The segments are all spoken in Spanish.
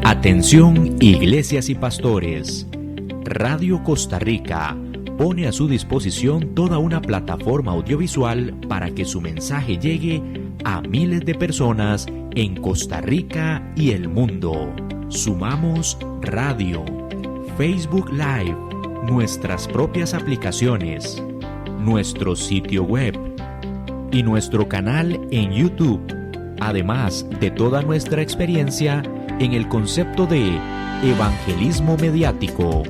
Atención, iglesias y pastores. Radio Costa Rica pone a su disposición toda una plataforma audiovisual para que su mensaje llegue a miles de personas en Costa Rica y el mundo. Sumamos radio, Facebook Live, nuestras propias aplicaciones, nuestro sitio web y nuestro canal en YouTube, además de toda nuestra experiencia en el concepto de evangelismo mediático,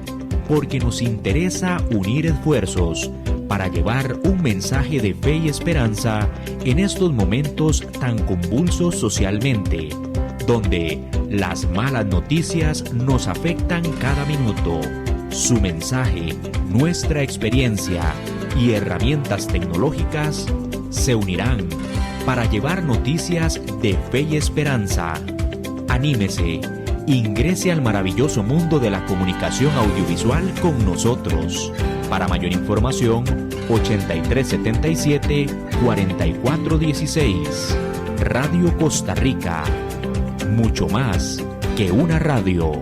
porque nos interesa unir esfuerzos para llevar un mensaje de fe y esperanza en estos momentos tan convulsos socialmente, donde las malas noticias nos afectan cada minuto. Su mensaje, nuestra experiencia y herramientas tecnológicas se unirán para llevar noticias de fe y esperanza. Anímese, ingrese al maravilloso mundo de la comunicación audiovisual con nosotros. Para mayor información, 8377-4416. Radio Costa Rica. Mucho más que una radio.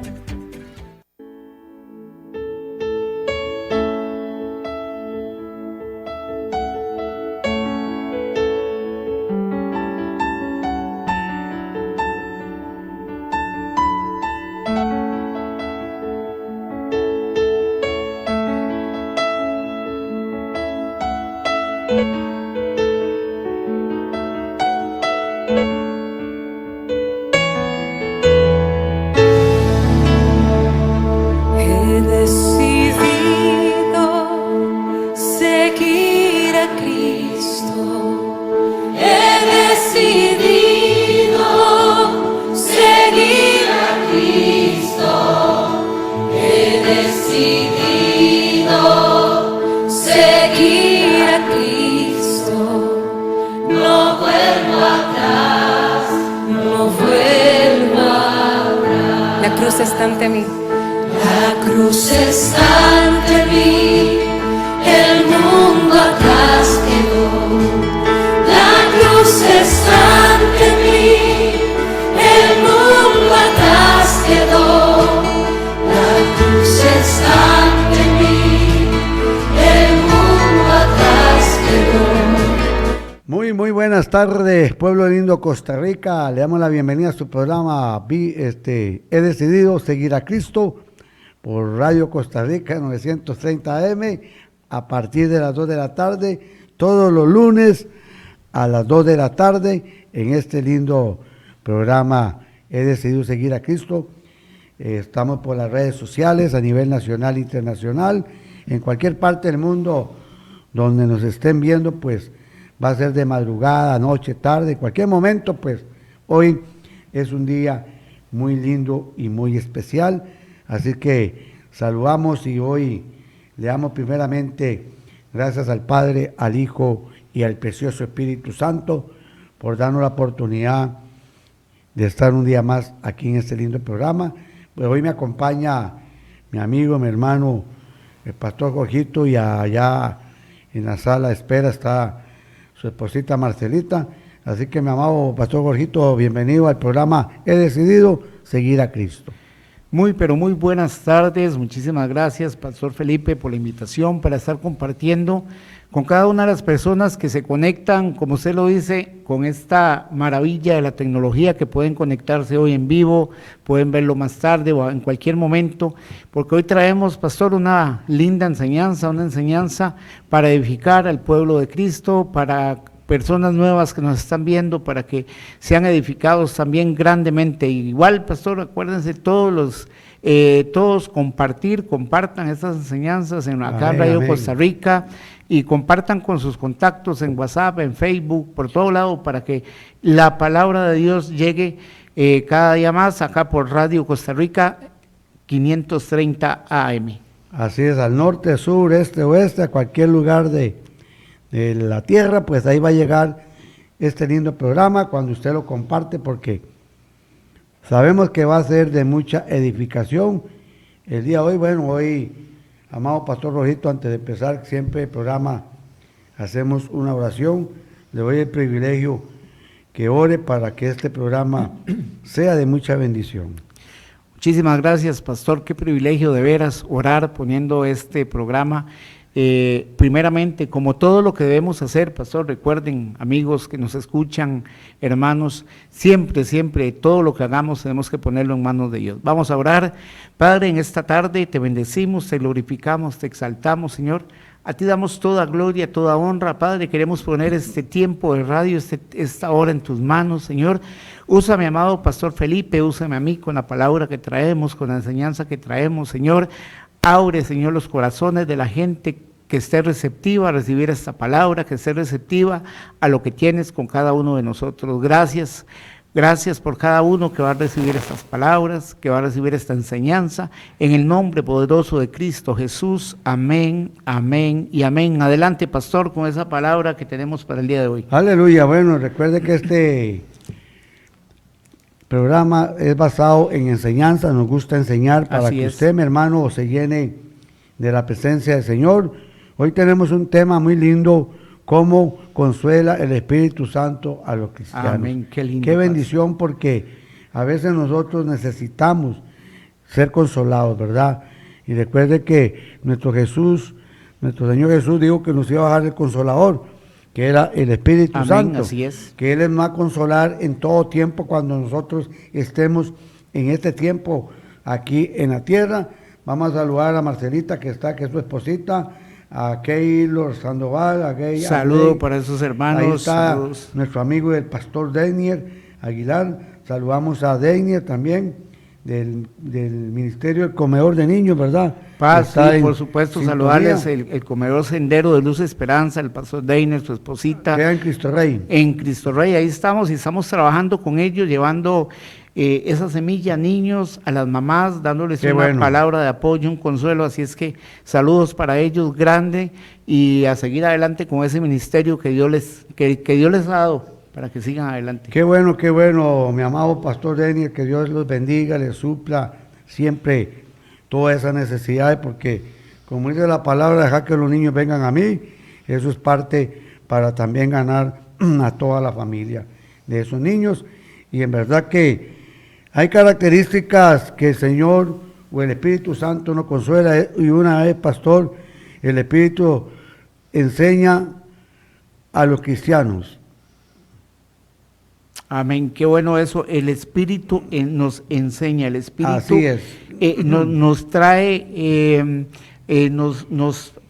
Buenas tardes, pueblo lindo Costa Rica. Le damos la bienvenida a su programa He decidido seguir a Cristo por Radio Costa Rica 930 AM a partir de las 2 de la tarde, todos los lunes a las 2 de la tarde en este lindo programa He decidido seguir a Cristo. Estamos por las redes sociales a nivel nacional e internacional, en cualquier parte del mundo donde nos estén viendo, pues va a ser de madrugada, noche, tarde, cualquier momento, pues hoy es un día muy lindo y muy especial, así que saludamos y hoy le damos primeramente gracias al Padre, al Hijo y al precioso Espíritu Santo por darnos la oportunidad de estar un día más aquí en este lindo programa. Pues hoy me acompaña mi amigo, mi hermano, el pastor Jorgito, y allá en la sala de espera está su esposita Marcelita. Así que mi amado pastor Jorgito, bienvenido al programa He decidido seguir a Cristo. Pero muy buenas tardes, muchísimas gracias pastor Felipe por la invitación para estar compartiendo con cada una de las personas que se conectan, como usted lo dice, con esta maravilla de la tecnología, que pueden conectarse hoy en vivo, pueden verlo más tarde o en cualquier momento, porque hoy traemos, pastor, una linda enseñanza, una enseñanza para edificar al pueblo de Cristo, para personas nuevas que nos están viendo, para que sean edificados también grandemente. Igual, pastor, acuérdense todos compartan estas enseñanzas en acá en Radio Costa Rica, y compartan con sus contactos en WhatsApp, en Facebook, por todo lado, para que la palabra de Dios llegue cada día más acá por Radio Costa Rica 530 AM. Así es, al norte, sur, este, oeste, a cualquier lugar de la tierra, pues ahí va a llegar este lindo programa cuando usted lo comparte, porque sabemos que va a ser de mucha edificación. El día de hoy, hoy, amado pastor Rojito, antes de empezar siempre el programa, hacemos una oración. Le doy el privilegio que ore para que este programa sea de mucha bendición. Muchísimas gracias, pastor. Qué privilegio de veras orar poniendo este programa. Primeramente, como todo lo que debemos hacer, pastor, recuerden, amigos que nos escuchan, hermanos, siempre, todo lo que hagamos tenemos que ponerlo en manos de Dios. Vamos a orar. Padre, en esta tarde te bendecimos, te glorificamos, te exaltamos, Señor. A ti damos toda gloria, toda honra, Padre. Queremos poner este tiempo de radio, esta hora en tus manos, Señor. Usa, mi amado pastor Felipe, úsame a mí con la palabra que traemos, con la enseñanza que traemos, Señor. Abre, Señor, los corazones de la gente que esté receptiva a recibir esta palabra, que esté receptiva a lo que tienes con cada uno de nosotros. Gracias por cada uno que va a recibir estas palabras, que va a recibir esta enseñanza, en el nombre poderoso de Cristo Jesús. Amén, amén y amén. Adelante, pastor, con esa palabra que tenemos para el día de hoy. Aleluya. Bueno, recuerde que este programa es basado en enseñanza, nos gusta enseñar para que usted, mi hermano, se llene de la presencia del Señor. Hoy tenemos un tema muy lindo, cómo consuela el Espíritu Santo a los cristianos. Amén, qué lindo. Qué bendición, porque a veces nosotros necesitamos ser consolados, ¿verdad? Y recuerde que nuestro Señor Jesús dijo que nos iba a dar el Consolador, que era el Espíritu Amén, Santo, así es. que Él nos va a consolar en todo tiempo cuando nosotros estemos en este tiempo aquí en la tierra. Vamos a saludar a Marcelita, que es su esposita, a Keylor Sandoval, a Gay. Saludo para esos hermanos. Ahí está saludos. Nuestro amigo el pastor Denier Aguilar. Saludamos a Denier también, del Ministerio del Comedor de Niños, ¿verdad? Paz, sí, por supuesto, sintonía. saludarles el Comedor Sendero de Luz Esperanza, el pastor Deiner, su esposita. Queda en Cristo Rey. En Cristo Rey, ahí estamos y estamos trabajando con ellos, llevando esa semilla a niños, a las mamás, dándoles una palabra de apoyo, un consuelo. Así es que saludos para ellos, grande, y a seguir adelante con ese ministerio que Dios les ha dado, para que sigan adelante. Qué bueno, mi amado pastor Denier, que Dios los bendiga, les supla siempre todas esas necesidades, porque como dice la palabra, dejar que los niños vengan a mí, eso es parte para también ganar a toda la familia de esos niños. Y en verdad que hay características que el Señor o el Espíritu Santo nos consuela, y una vez, pastor, el Espíritu enseña a los cristianos. Amén, qué bueno eso, el Espíritu nos enseña, el Espíritu así es. Nos trae,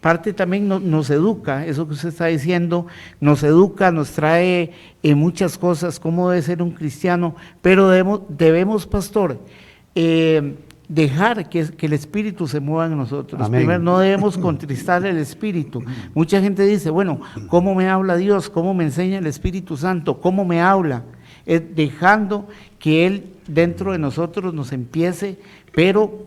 parte también nos educa, eso que usted está diciendo, nos educa, nos trae muchas cosas, cómo debe ser un cristiano, pero debemos, pastor, dejar que el Espíritu se mueva en nosotros. Amén. Primero, no debemos contristar el Espíritu. Mucha gente dice, bueno, ¿cómo me habla Dios? ¿Cómo me enseña el Espíritu Santo? ¿Cómo me habla? Es dejando que Él dentro de nosotros nos empiece, pero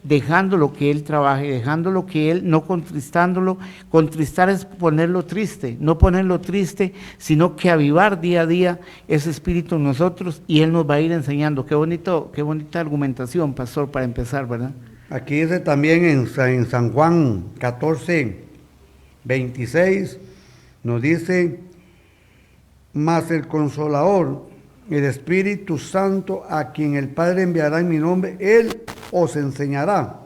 dejando lo que Él trabaje, dejando lo que Él, no contristándolo. Contristar es ponerlo triste, no ponerlo triste, sino que avivar día a día ese espíritu en nosotros, y Él nos va a ir enseñando. Qué bonita argumentación, pastor, para empezar, ¿verdad? Aquí dice también en San Juan 14, 26, nos dice: mas el Consolador, el Espíritu Santo, a quien el Padre enviará en mi nombre, Él os enseñará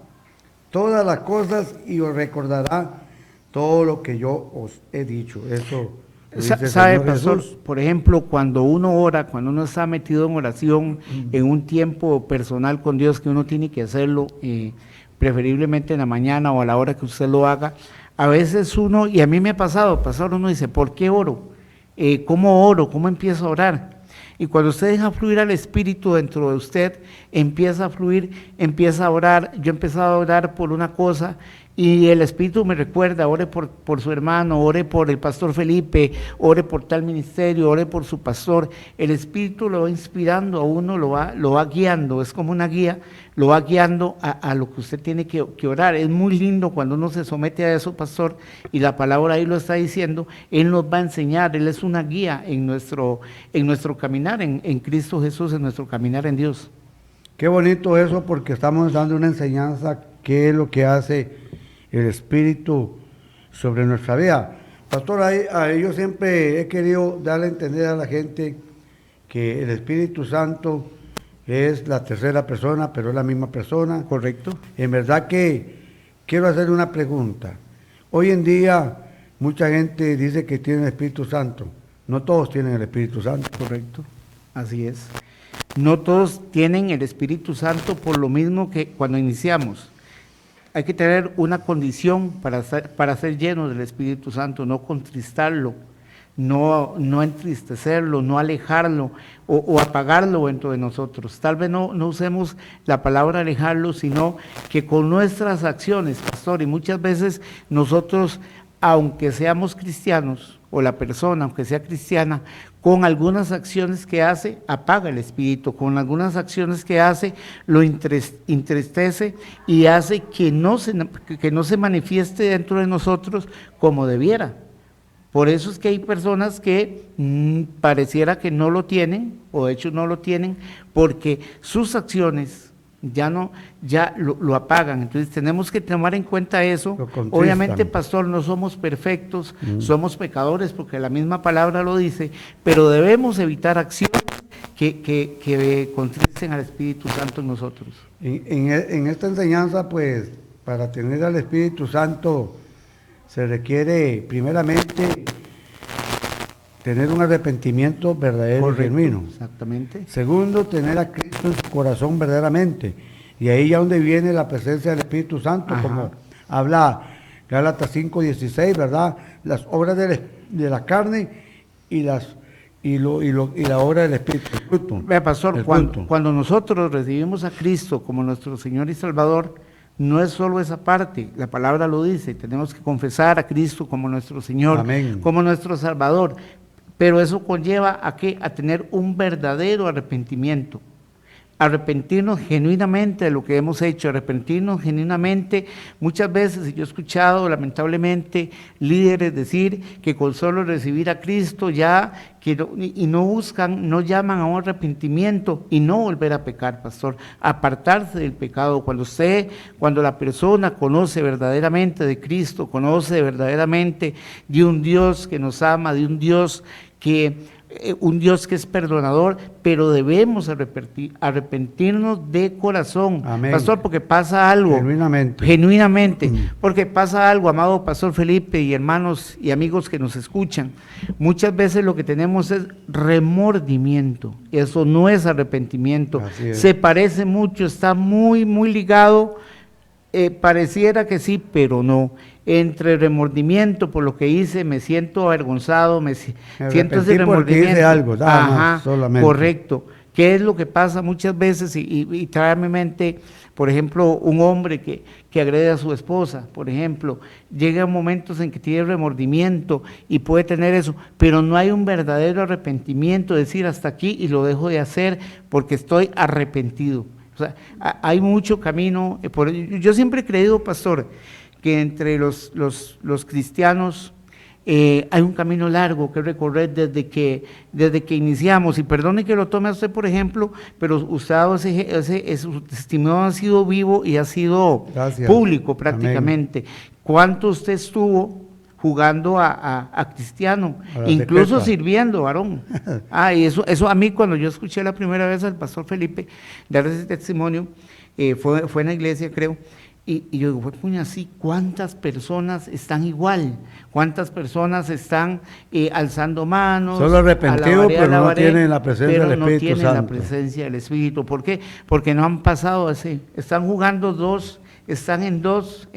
todas las cosas y os recordará todo lo que yo os he dicho. Eso sabe, pastor, por ejemplo, cuando uno ora, cuando uno está metido en oración, en un tiempo personal con Dios, que uno tiene que hacerlo, preferiblemente en la mañana o a la hora que usted lo haga, a veces uno, y a mí me ha pasado, pastor, uno dice, ¿por qué oro? ¿Cómo oro? ¿Cómo empiezo a orar? Y cuando usted deja fluir al Espíritu dentro de usted, empieza a fluir, empieza a orar. Yo he empezado a orar por una cosa y el Espíritu me recuerda: ore por su hermano, ore por el pastor Felipe, ore por tal ministerio, ore por su pastor. El Espíritu lo va inspirando a uno, lo va guiando, es como una guía, lo va guiando a lo que usted tiene que orar. Es muy lindo cuando uno se somete a eso, pastor, y la palabra ahí lo está diciendo. Él nos va a enseñar, Él es una guía en nuestro caminar en Cristo Jesús, en nuestro caminar en Dios. Qué bonito eso, porque estamos dando una enseñanza, qué es lo que hace el Espíritu sobre nuestra vida. Pastor, yo siempre he querido darle a entender a la gente que el Espíritu Santo es la tercera persona, pero es la misma persona. Correcto. En verdad que quiero hacer una pregunta. Hoy en día mucha gente dice que tiene el Espíritu Santo. No todos tienen el Espíritu Santo. Correcto, así es. No todos tienen el Espíritu Santo por lo mismo que cuando iniciamos. Hay que tener una condición para ser lleno del Espíritu Santo, no contristarlo, no entristecerlo, no alejarlo o apagarlo dentro de nosotros. Tal vez no usemos la palabra alejarlo, sino que con nuestras acciones, pastor, y muchas veces nosotros, aunque seamos cristianos, o la persona, aunque sea cristiana, con algunas acciones que hace, apaga el espíritu, con algunas acciones que hace, lo entristece y hace que no se manifieste dentro de nosotros como debiera. Por eso es que hay personas que pareciera que no lo tienen, o de hecho no lo tienen, porque sus acciones ya lo apagan. Entonces tenemos que tomar en cuenta eso. Obviamente, pastor, no somos perfectos, somos pecadores porque la misma palabra lo dice, pero debemos evitar acciones que contristen al Espíritu Santo en nosotros. En esta enseñanza, pues, para tener al Espíritu Santo se requiere primeramente tener un arrepentimiento verdadero y genuino. Exactamente. Segundo, tener a Cristo en su corazón verdaderamente. Y ahí ya donde viene la presencia del Espíritu Santo, ajá, como habla Gálatas 5:16, ¿verdad? Las obras de la carne y la obra del Espíritu. Vea, pastor, cuando nosotros recibimos a Cristo como nuestro Señor y Salvador, no es solo esa parte, la palabra lo dice, tenemos que confesar a Cristo como nuestro Señor, amén, como nuestro Salvador. Pero eso conlleva a tener un verdadero arrepentimiento, arrepentirnos genuinamente de lo que hemos hecho, arrepentirnos genuinamente. Muchas veces yo he escuchado lamentablemente líderes decir que con solo recibir a Cristo ya, no llaman a un arrepentimiento y no volver a pecar, pastor, apartarse del pecado. Cuando la persona conoce verdaderamente de Cristo, conoce verdaderamente de un Dios que nos ama, de un Dios que es perdonador, pero debemos arrepentirnos de corazón, amén, pastor, porque pasa algo, genuinamente, porque pasa algo, amado pastor Felipe y hermanos y amigos que nos escuchan. Muchas veces lo que tenemos es remordimiento, eso no es arrepentimiento, se parece mucho, está muy, muy ligado, pareciera que sí, pero no. Entre remordimiento por lo que hice, me siento avergonzado, siento ese remordimiento. Hice algo, ajá, solamente. Correcto. ¿Qué es lo que pasa muchas veces? Y trae a mi mente, por ejemplo, un hombre que agrede a su esposa, por ejemplo, llega momentos en que tiene remordimiento y puede tener eso, pero no hay un verdadero arrepentimiento, decir hasta aquí y lo dejo de hacer porque estoy arrepentido. O sea, hay mucho camino. Yo siempre he creído, pastor, que entre los cristianos hay un camino largo que recorrer desde que iniciamos, y perdone que lo tome a usted por ejemplo, pero usted ha dado su testimonio ha sido vivo y ha sido público prácticamente. Amén. ¿Cuánto usted estuvo jugando a cristiano, incluso sirviendo, varón? Y eso a mí, cuando yo escuché la primera vez al pastor Felipe dar ese testimonio, fue en la iglesia, creo. Y yo digo, puña, sí, ¿cuántas personas están igual? ¿Cuántas personas están alzando manos? Solo arrepentidos, pero no tienen la presencia del Espíritu Santo. Pero no tienen la presencia del Espíritu. ¿Por qué? Porque no han pasado así. Están jugando están en dos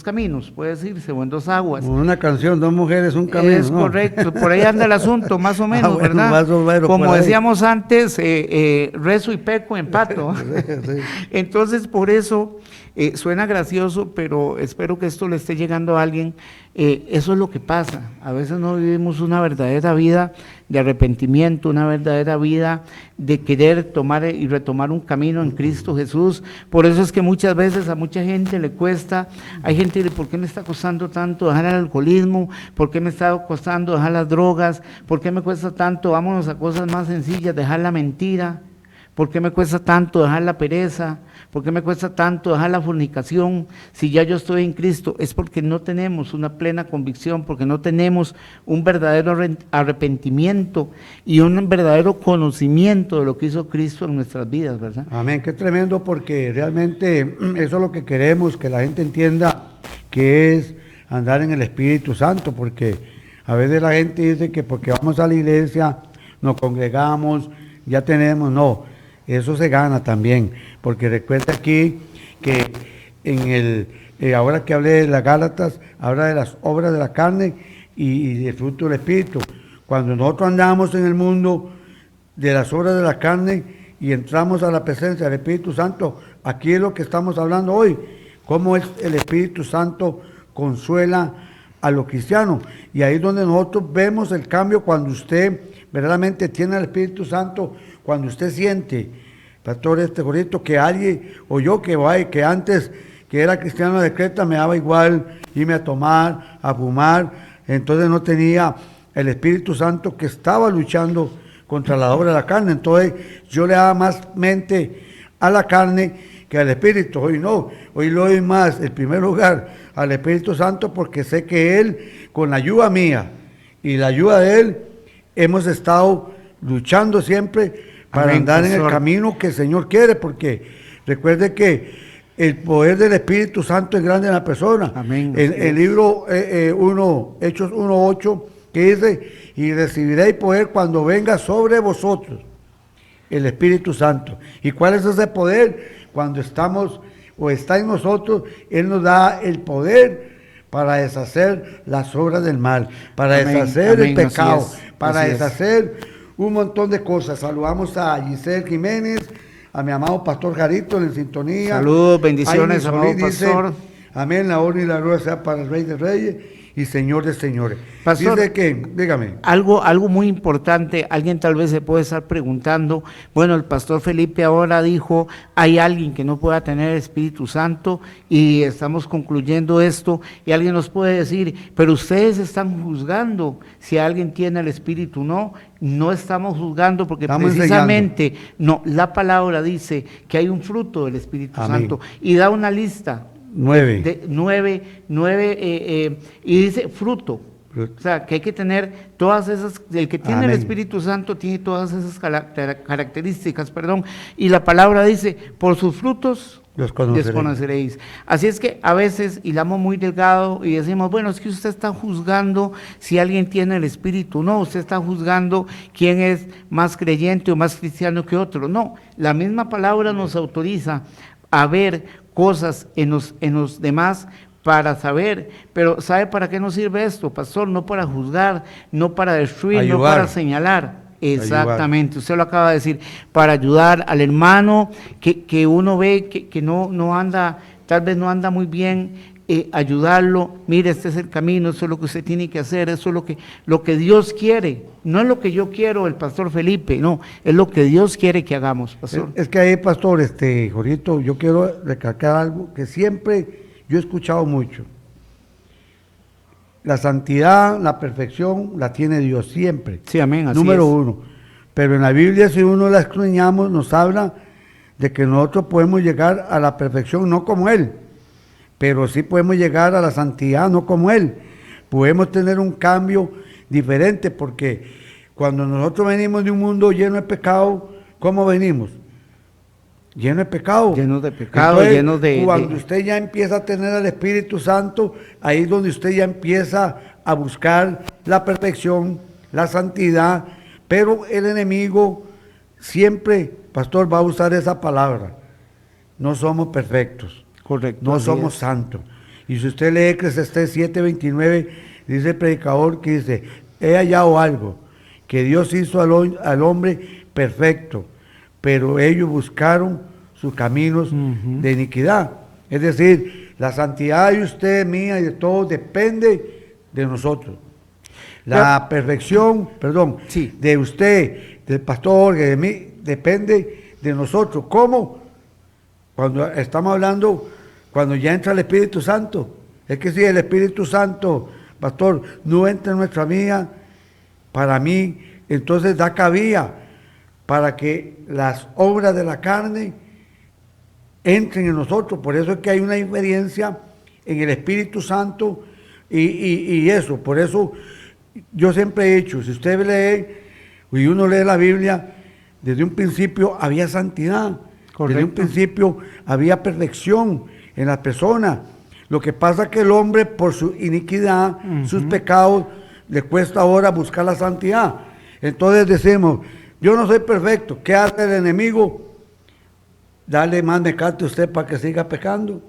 caminos, puede decirse, o en dos aguas. Una canción, dos mujeres, un camino. Es correcto, por ahí anda el asunto, más o menos, bueno, ¿verdad? Más o menos, como decíamos antes, rezo y peco, empato. Sí. Entonces, por eso, suena gracioso, pero espero que esto le esté llegando a alguien. Eso es lo que pasa. A veces no vivimos una verdadera vida de arrepentimiento, una verdadera vida de querer tomar y retomar un camino en Cristo Jesús. Por eso es que muchas veces a mucha gente le cuesta. Hay gente que dice, ¿por qué me está costando tanto dejar el alcoholismo? ¿Por qué me está costando dejar las drogas? ¿Por qué me cuesta tanto? Vámonos a cosas más sencillas, dejar la mentira. ¿Por qué me cuesta tanto dejar la pereza? ¿Por qué me cuesta tanto dejar la fornicación si ya yo estoy en Cristo? Es porque no tenemos una plena convicción, porque no tenemos un verdadero arrepentimiento y un verdadero conocimiento de lo que hizo Cristo en nuestras vidas, ¿verdad? Amén, qué tremendo, porque realmente eso es lo que queremos, que la gente entienda que es andar en el Espíritu Santo, porque a veces la gente dice que porque vamos a la iglesia, nos congregamos, ya tenemos, no, eso se gana también, porque recuerda aquí que ahora que hablé de las Gálatas, habla de las obras de la carne y del fruto del Espíritu. Cuando nosotros andamos en el mundo de las obras de la carne y entramos a la presencia del Espíritu Santo, aquí es lo que estamos hablando hoy, cómo es el Espíritu Santo consuela a los cristianos. Y ahí es donde nosotros vemos el cambio cuando usted verdaderamente tiene el Espíritu Santo, cuando usted siente, pastor Jorito, que alguien, o yo que antes que era cristiano de Creta me daba igual irme a tomar, a fumar, entonces no tenía el Espíritu Santo que estaba luchando contra la obra de la carne, entonces yo le daba más mente a la carne que al Espíritu. Hoy no, hoy le doy más el primer lugar al Espíritu Santo, porque sé que Él, con la ayuda mía y la ayuda de Él, hemos estado luchando siempre para Amén, andar pastor, en el camino que el Señor quiere, porque recuerde que el poder del Espíritu Santo es grande en la persona. Amén. El libro Hechos 1:8, que dice, y recibiréis poder cuando venga sobre vosotros el Espíritu Santo. ¿Y cuál es ese poder? Cuando estamos o está en nosotros, Él nos da el poder para deshacer las obras del mal, para Amén, deshacer amén, el pecado, así es, para así es. deshacer un montón de cosas. Saludamos a Giselle Jiménez, a mi amado pastor Jarito en sintonía. Saludos, bendiciones, Jaime amado Solís dice, pastor. amén, la honra y la gloria sea para el Rey de Reyes y Señor de Señores. Pastor, Dice que, dígame. Algo muy importante, alguien tal vez se puede estar preguntando, bueno, el pastor Felipe ahora dijo, hay alguien que no pueda tener el Espíritu Santo y estamos concluyendo esto y alguien nos puede decir, pero ustedes están juzgando si alguien tiene el Espíritu. No estamos juzgando porque Estamos precisamente, no, la palabra dice que hay un fruto del Espíritu Amén. Santo y da una lista. 9. De 9, y dice fruto. O sea, que hay que tener todas esas, el que tiene Amén. el Espíritu Santo tiene todas esas características, y la palabra dice, por sus frutos Los conoceréis. Así es que a veces hilamos muy delgado y decimos, bueno, es que usted está juzgando si alguien tiene el Espíritu. No, usted está juzgando quién es más creyente o más cristiano que otro. No, la misma palabra nos autoriza a ver cosas en los demás para saber, pero ¿sabe para qué nos sirve esto, pastor? No para juzgar, no para destruir, Ayudar. no para señalar. Exactamente, usted lo acaba de decir, para ayudar al hermano que uno ve que no anda, tal vez no anda muy bien, ayudarlo, mire, este es el camino, eso es lo que usted tiene que hacer, eso es lo que Dios quiere, no es lo que yo quiero, el pastor Felipe, no, es lo que Dios quiere que hagamos, pastor. Es que ahí, pastor, Jorito, yo quiero recalcar algo que siempre yo he escuchado mucho. La santidad, la perfección, la tiene Dios siempre. Sí, amén, así Número es. 1. Pero en la Biblia, si uno la escudriñamos, nos habla de que nosotros podemos llegar a la perfección, no como Él, pero sí podemos llegar a la santidad, no como Él. Podemos tener un cambio diferente, porque cuando nosotros venimos de un mundo lleno de pecado, ¿cómo venimos? Lleno de pecado. Llenos de pecado, Entonces, llenos de... cuando usted ya empieza a tener al Espíritu Santo, ahí es donde usted ya empieza a buscar la perfección, la santidad, pero el enemigo siempre, pastor, va a usar esa palabra. No somos perfectos. Correcto. No así somos es. santos. Y si usted lee Eclesiastés 7:29, dice el predicador que dice, he hallado algo, que Dios hizo al hombre perfecto, pero ellos buscaron sus caminos de iniquidad. Es decir, la santidad de usted, mía y de todos depende de nosotros. La perfección, Sí. de usted, del pastor, de mí, depende de nosotros. ¿Cómo? Cuando estamos hablando, cuando ya entra el Espíritu Santo. Es que si el Espíritu Santo, pastor, no entra en nuestra vida, para mí, entonces da cabida para que las obras de la carne entren en nosotros. Por eso es que hay una diferencia en el Espíritu Santo y eso. Por eso yo siempre he dicho, si usted lee y uno lee la Biblia, desde un principio había santidad. Correcto. Desde un principio había perfección en las personas. Lo que pasa es que el hombre, por su iniquidad, sus pecados, le cuesta ahora buscar la santidad. Entonces decimos, yo no soy perfecto. ¿Qué hace el enemigo? Dale más mecate a usted para que siga pecando.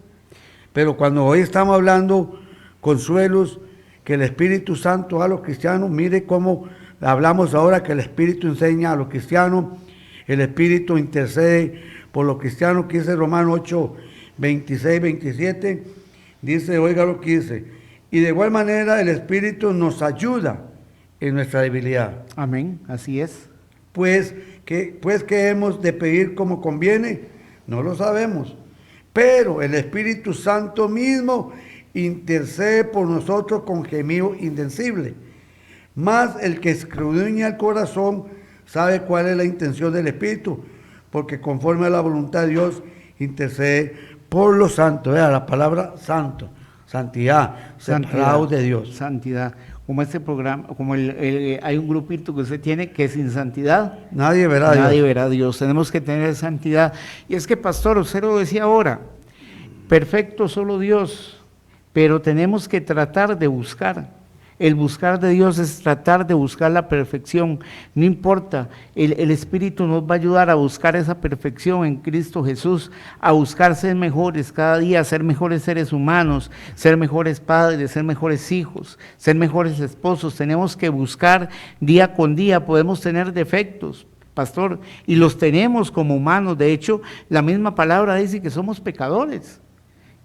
Pero cuando hoy estamos hablando consuelos que el Espíritu Santo a los cristianos, mire cómo hablamos ahora que el Espíritu enseña a los cristianos, el Espíritu intercede por los cristianos, que dice Romanos 8, 26, 27, dice, oiga lo que dice, y de igual manera el Espíritu nos ayuda en nuestra debilidad. Amén, así es. Pues que hemos de pedir como conviene, no lo sabemos, pero el Espíritu Santo mismo intercede por nosotros con gemido indecible. Más el que escudriña el corazón sabe cuál es la intención del Espíritu, porque conforme a la voluntad de Dios intercede por los santos. Vea la palabra santo, santidad, separado de Dios. Santidad. Como este programa, como hay un grupito que usted tiene que sin santidad nadie verá a Dios. Nadie verá a Dios. Tenemos que tener santidad. Y es que, pastor, usted lo decía ahora, perfecto solo Dios, pero tenemos que tratar de buscar. El buscar de Dios es tratar de buscar la perfección. No importa, el Espíritu nos va a ayudar a buscar esa perfección en Cristo Jesús, a buscar ser mejores cada día, ser mejores seres humanos, ser mejores padres, ser mejores hijos, ser mejores esposos. Tenemos que buscar día con día. Podemos tener defectos, pastor, y los tenemos como humanos. De hecho, la misma palabra dice que somos pecadores.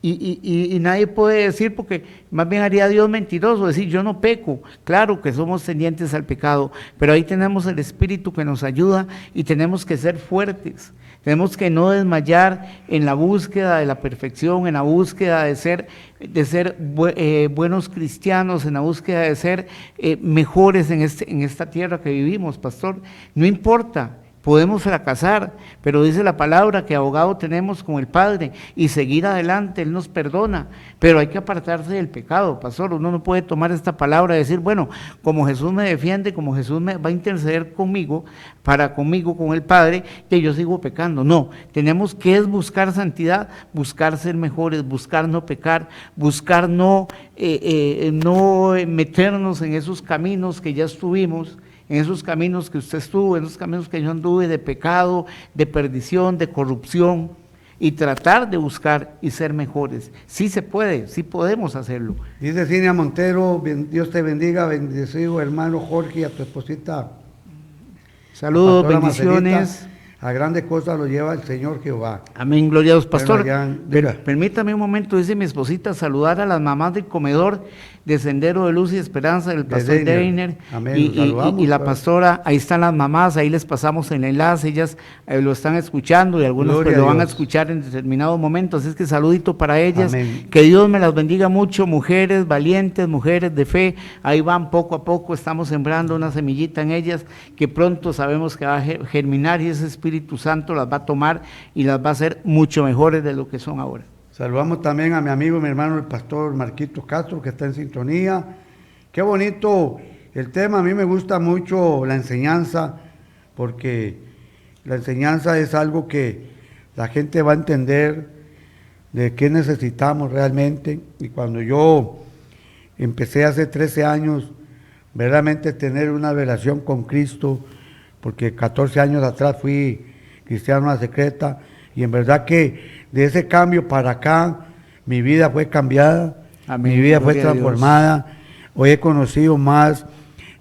Y nadie puede decir, porque más bien haría Dios mentiroso, decir yo no peco. Claro que somos tendientes al pecado, pero ahí tenemos el Espíritu que nos ayuda y tenemos que ser fuertes. Tenemos que no desmayar en la búsqueda de la perfección, en la búsqueda de ser buenos cristianos, en la búsqueda de ser mejores en esta tierra que vivimos, pastor. No importa. Podemos fracasar, pero dice la palabra que abogado tenemos con el Padre y seguir adelante, Él nos perdona, pero hay que apartarse del pecado, pastor. Uno no puede tomar esta palabra y decir, bueno, como Jesús me defiende, como Jesús me va a interceder conmigo con el Padre, que yo sigo pecando. No, tenemos que buscar santidad, buscar ser mejores, buscar no pecar, buscar no meternos en esos caminos que ya estuvimos, en esos caminos que usted estuvo, en esos caminos que yo anduve de pecado, de perdición, de corrupción, y tratar de buscar y ser mejores. Sí se puede, sí podemos hacerlo. Dice Cinia Montero, Dios te bendiga, bendecido hermano Jorge y a tu esposita. Saludos, bendiciones. Marcelita. A grandes cosas lo lleva el Señor Jehová. Amén, gloria a Dios, pastor. Bueno, Permítame un momento, dice mi esposita, saludar a las mamás del comedor de Sendero de Luz y Esperanza, del pastor Deiner y la pastora. Ahí están las mamás, ahí les pasamos el enlace, ellas lo están escuchando y algunos pues lo van a escuchar en determinados momentos, así es que saludito para ellas. Amén. Que Dios me las bendiga mucho, mujeres valientes, mujeres de fe, ahí van poco a poco, estamos sembrando una semillita en ellas que pronto sabemos que va a germinar y ese Espíritu Santo las va a tomar y las va a hacer mucho mejores de lo que son ahora. Saludamos también a mi amigo, mi hermano, el pastor Marquito Castro, que está en sintonía. Qué bonito el tema, a mí me gusta mucho la enseñanza, porque la enseñanza es algo que la gente va a entender de qué necesitamos realmente. Y cuando yo empecé hace 13 años, verdaderamente tener una relación con Cristo, porque 14 años atrás fui cristiano a secreta, y en verdad que de ese cambio para acá, mi vida fue cambiada, Amén. Mi vida fue transformada. Hoy he conocido más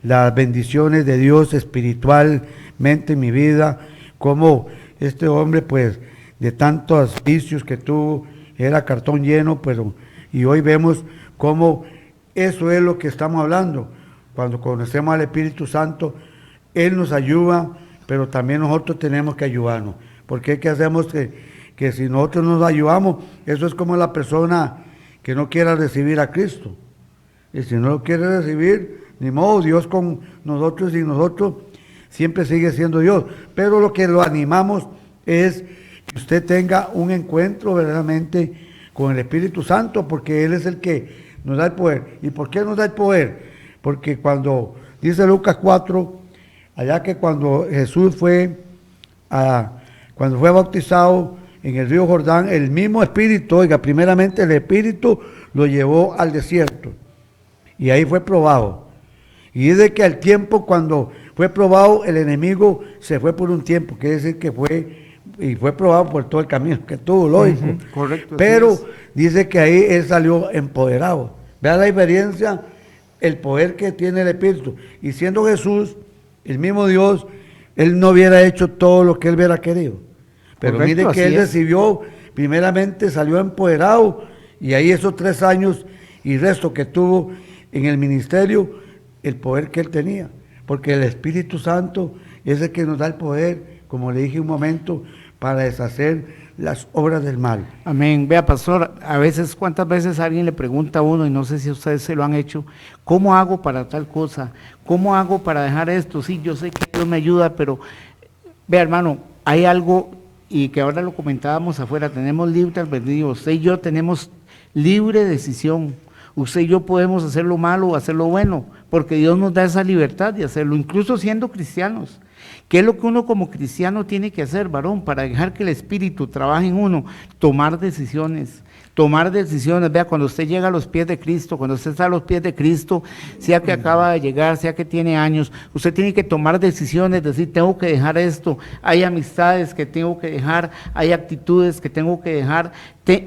las bendiciones de Dios espiritualmente en mi vida, como este hombre, pues, de tantos vicios que tuvo, era cartón lleno, y hoy vemos cómo eso es lo que estamos hablando. Cuando conocemos al Espíritu Santo, Él nos ayuda, pero también nosotros tenemos que ayudarnos, porque ¿qué hacemos? Que si nosotros nos ayudamos, eso es como la persona que no quiera recibir a Cristo. Y si no lo quiere recibir, ni modo, Dios con nosotros y nosotros siempre sigue siendo Dios. Pero lo que lo animamos es que usted tenga un encuentro verdaderamente con el Espíritu Santo, porque Él es el que nos da el poder. ¿Y por qué nos da el poder? Porque cuando dice Lucas 4, allá que cuando Jesús cuando fue bautizado en el río Jordán, el mismo Espíritu, oiga, primeramente el Espíritu lo llevó al desierto y ahí fue probado. Y dice que al tiempo cuando fue probado, el enemigo se fue por un tiempo, quiere decir que fue probado por todo el camino que tuvo, lógico. Correcto. Pero dice que ahí él salió empoderado. Vea la diferencia, el poder que tiene el Espíritu. Y siendo Jesús, el mismo Dios, Él no hubiera hecho todo lo que Él hubiera querido. Pero Correcto, mire que Él es. recibió, primeramente salió empoderado, y ahí esos 3 años y resto que tuvo en el ministerio, el poder que Él tenía. Porque el Espíritu Santo es el que nos da el poder, como le dije un momento, para deshacer las obras del mal. Amén. Vea, pastor, a veces, ¿cuántas veces alguien le pregunta a uno, y no sé si ustedes se lo han hecho, ¿cómo hago para tal cosa? ¿Cómo hago para dejar esto? Sí, yo sé que Dios me ayuda, pero, vea, hermano, hay algo, y que ahora lo comentábamos afuera, tenemos libre albedrío, usted y yo tenemos libre decisión. Usted y yo podemos hacer lo malo o hacer lo bueno, porque Dios nos da esa libertad de hacerlo, incluso siendo cristianos. ¿Qué es lo que uno como cristiano tiene que hacer, varón, para dejar que el Espíritu trabaje en uno? Tomar decisiones. Vea, cuando usted llega a los pies de Cristo, cuando usted está a los pies de Cristo, sea que acaba de llegar, sea que tiene años, usted tiene que tomar decisiones, decir, tengo que dejar esto, hay amistades que tengo que dejar, hay actitudes que tengo que dejar,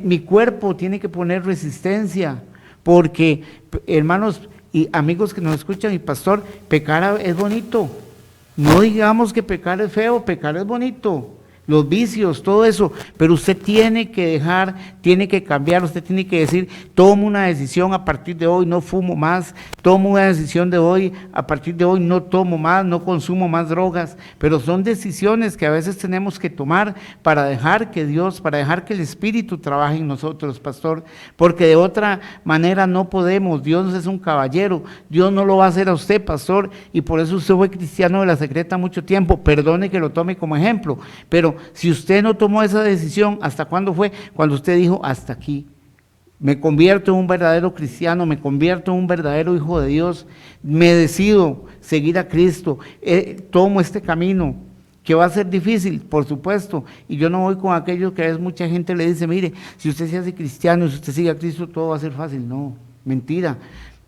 mi cuerpo tiene que poner resistencia, porque, hermanos y amigos que nos escuchan, y pastor, pecar es bonito. No digamos que pecar es feo, pecar es bonito, los vicios, todo eso, pero usted tiene que dejar, tiene que cambiar, usted tiene que decir, tomo una decisión a partir de hoy, no fumo más, tomo una decisión de hoy, a partir de hoy no tomo más, no consumo más drogas, pero son decisiones que a veces tenemos que tomar para dejar que Dios, para dejar que el Espíritu trabaje en nosotros, pastor, porque de otra manera no podemos. Dios es un caballero, Dios no lo va a hacer a usted, pastor, y por eso usted fue cristiano de la secreta mucho tiempo, perdone que lo tome como ejemplo, pero si usted no tomó esa decisión, ¿hasta cuándo fue? Cuando usted dijo, hasta aquí, me convierto en un verdadero cristiano, me convierto en un verdadero hijo de Dios, me decido seguir a Cristo, tomo este camino, que va a ser difícil, por supuesto, y yo no voy con aquellos que a veces mucha gente le dice, mire, si usted se hace cristiano, si usted sigue a Cristo, todo va a ser fácil. No, mentira.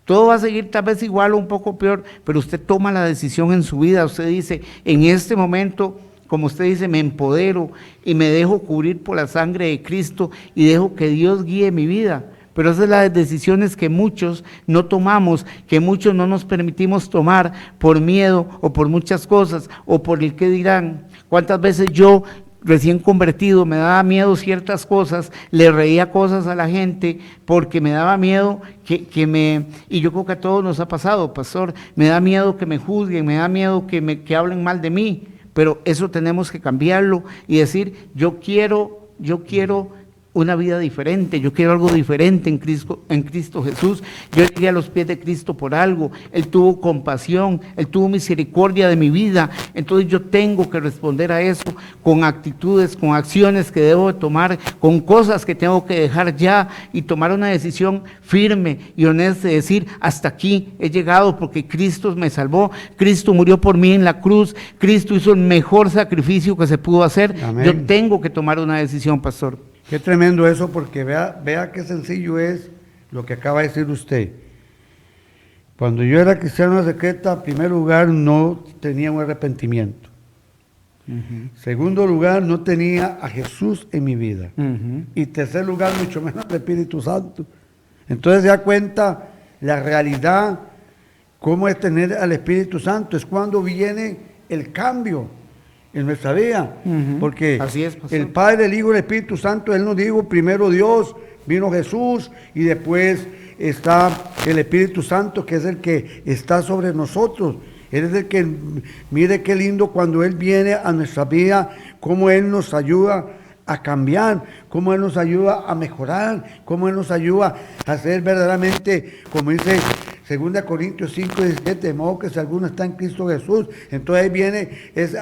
Todo va a seguir tal vez igual o un poco peor, pero usted toma la decisión en su vida, usted dice, en este momento, como usted dice, me empodero y me dejo cubrir por la sangre de Cristo y dejo que Dios guíe mi vida. Pero esas son las decisiones que muchos no tomamos, que muchos no nos permitimos tomar por miedo o por muchas cosas o por el qué dirán. ¿Cuántas veces yo, recién convertido, me daba miedo ciertas cosas, le reía cosas a la gente porque me daba miedo y yo creo que a todos nos ha pasado, pastor, me da miedo que me juzguen, me da miedo que hablen mal de mí. Pero eso tenemos que cambiarlo y decir, yo quiero una vida diferente, yo quiero algo diferente en Cristo Jesús. Yo llegué a los pies de Cristo por algo, Él tuvo compasión, Él tuvo misericordia de mi vida, entonces yo tengo que responder a eso con actitudes, con acciones que debo de tomar, con cosas que tengo que dejar ya y tomar una decisión firme y honesta de decir, hasta aquí he llegado porque Cristo me salvó, Cristo murió por mí en la cruz, Cristo hizo el mejor sacrificio que se pudo hacer. Amén. Yo tengo que tomar una decisión, pastor. Qué tremendo eso, porque vea qué sencillo es lo que acaba de decir usted. Cuando yo era cristiano de secreta, en primer lugar, no tenía un arrepentimiento. Segundo lugar, no tenía a Jesús en mi vida. Y tercer lugar, mucho menos el Espíritu Santo. Entonces se da cuenta la realidad, cómo es tener al Espíritu Santo, es cuando viene el cambio en nuestra vida, porque así es, el Padre, el Hijo y el Espíritu Santo, Él nos dijo, primero Dios, vino Jesús y después está el Espíritu Santo, que es el que está sobre nosotros. Él es el que, mire qué lindo cuando Él viene a nuestra vida, cómo Él nos ayuda a cambiar, cómo Él nos ayuda a mejorar, cómo Él nos ayuda a ser verdaderamente, como dice 2 Corintios 5:17, de modo que si alguno está en Cristo Jesús, entonces ahí viene,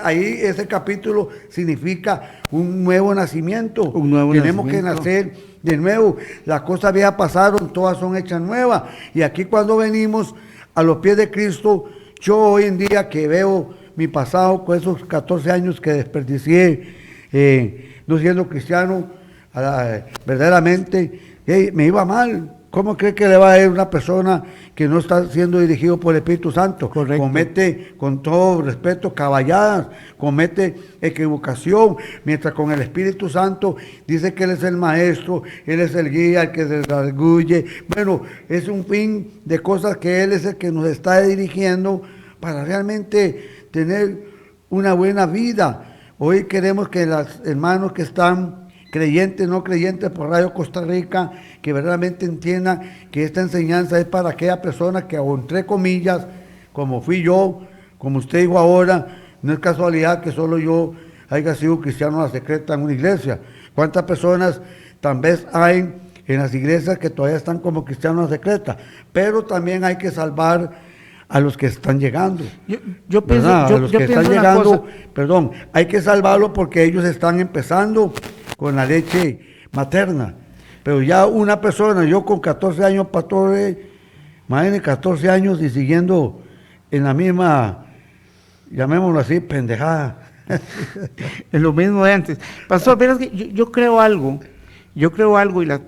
ahí ese capítulo significa un nuevo nacimiento. Tenemos que nacer de nuevo. Las cosas viejas pasaron, todas son hechas nuevas. Y aquí cuando venimos a los pies de Cristo, yo hoy en día que veo mi pasado con esos 14 años que desperdicié no siendo cristiano, verdaderamente me iba mal. ¿Cómo cree que le va a ir una persona que no está siendo dirigido por el Espíritu Santo? Correcto. Comete, con todo respeto, caballadas, comete equivocación, mientras con el Espíritu Santo dice que Él es el maestro, Él es el guía, el que se redarguye. Bueno, es un fin de cosas que Él es el que nos está dirigiendo para realmente tener una buena vida. Hoy queremos que los hermanos que están creyentes, no creyentes por Radio Costa Rica, que verdaderamente entiendan que esta enseñanza es para aquella persona que, entre comillas, como fui yo, como usted dijo ahora, no es casualidad que solo yo haya sido cristiano a la secreta en una iglesia. ¿Cuántas personas tal vez hay en las iglesias que todavía están como cristianos a la secreta? Pero también hay que salvar a los que están llegando. Yo pienso, a los que están pienso llegando, perdón, hay que salvarlos porque ellos están empezando con la leche materna. Pero ya una persona, yo con 14 años, pastor, imagínense 14 años y siguiendo en la misma, llamémoslo así, pendejada. Es lo mismo de antes. Pastor, verás que yo creo algo, y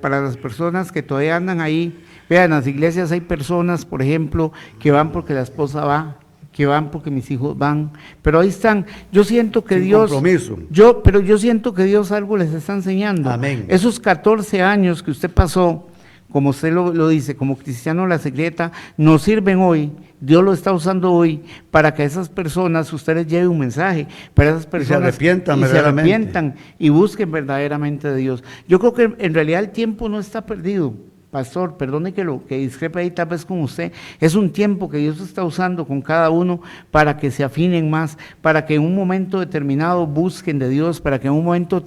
para las personas que todavía andan ahí, vean, en las iglesias hay personas, por ejemplo, que van porque la esposa va, que van porque mis hijos van, pero ahí están. Yo siento que Sin Dios, compromiso. pero yo siento que Dios algo les está enseñando. Amén. Esos 14 años que usted pasó, como usted lo dice, como cristiano de la secreta, nos sirven hoy. Dios lo está usando hoy para que a esas personas usted les lleve un mensaje, para esas personas se arrepientan y busquen verdaderamente de Dios. Yo creo que en realidad el tiempo no está perdido. Pastor, perdone que discrepe ahí tal vez con usted, es un tiempo que Dios está usando con cada uno para que se afinen más, para que en un momento determinado busquen de Dios, para que en un momento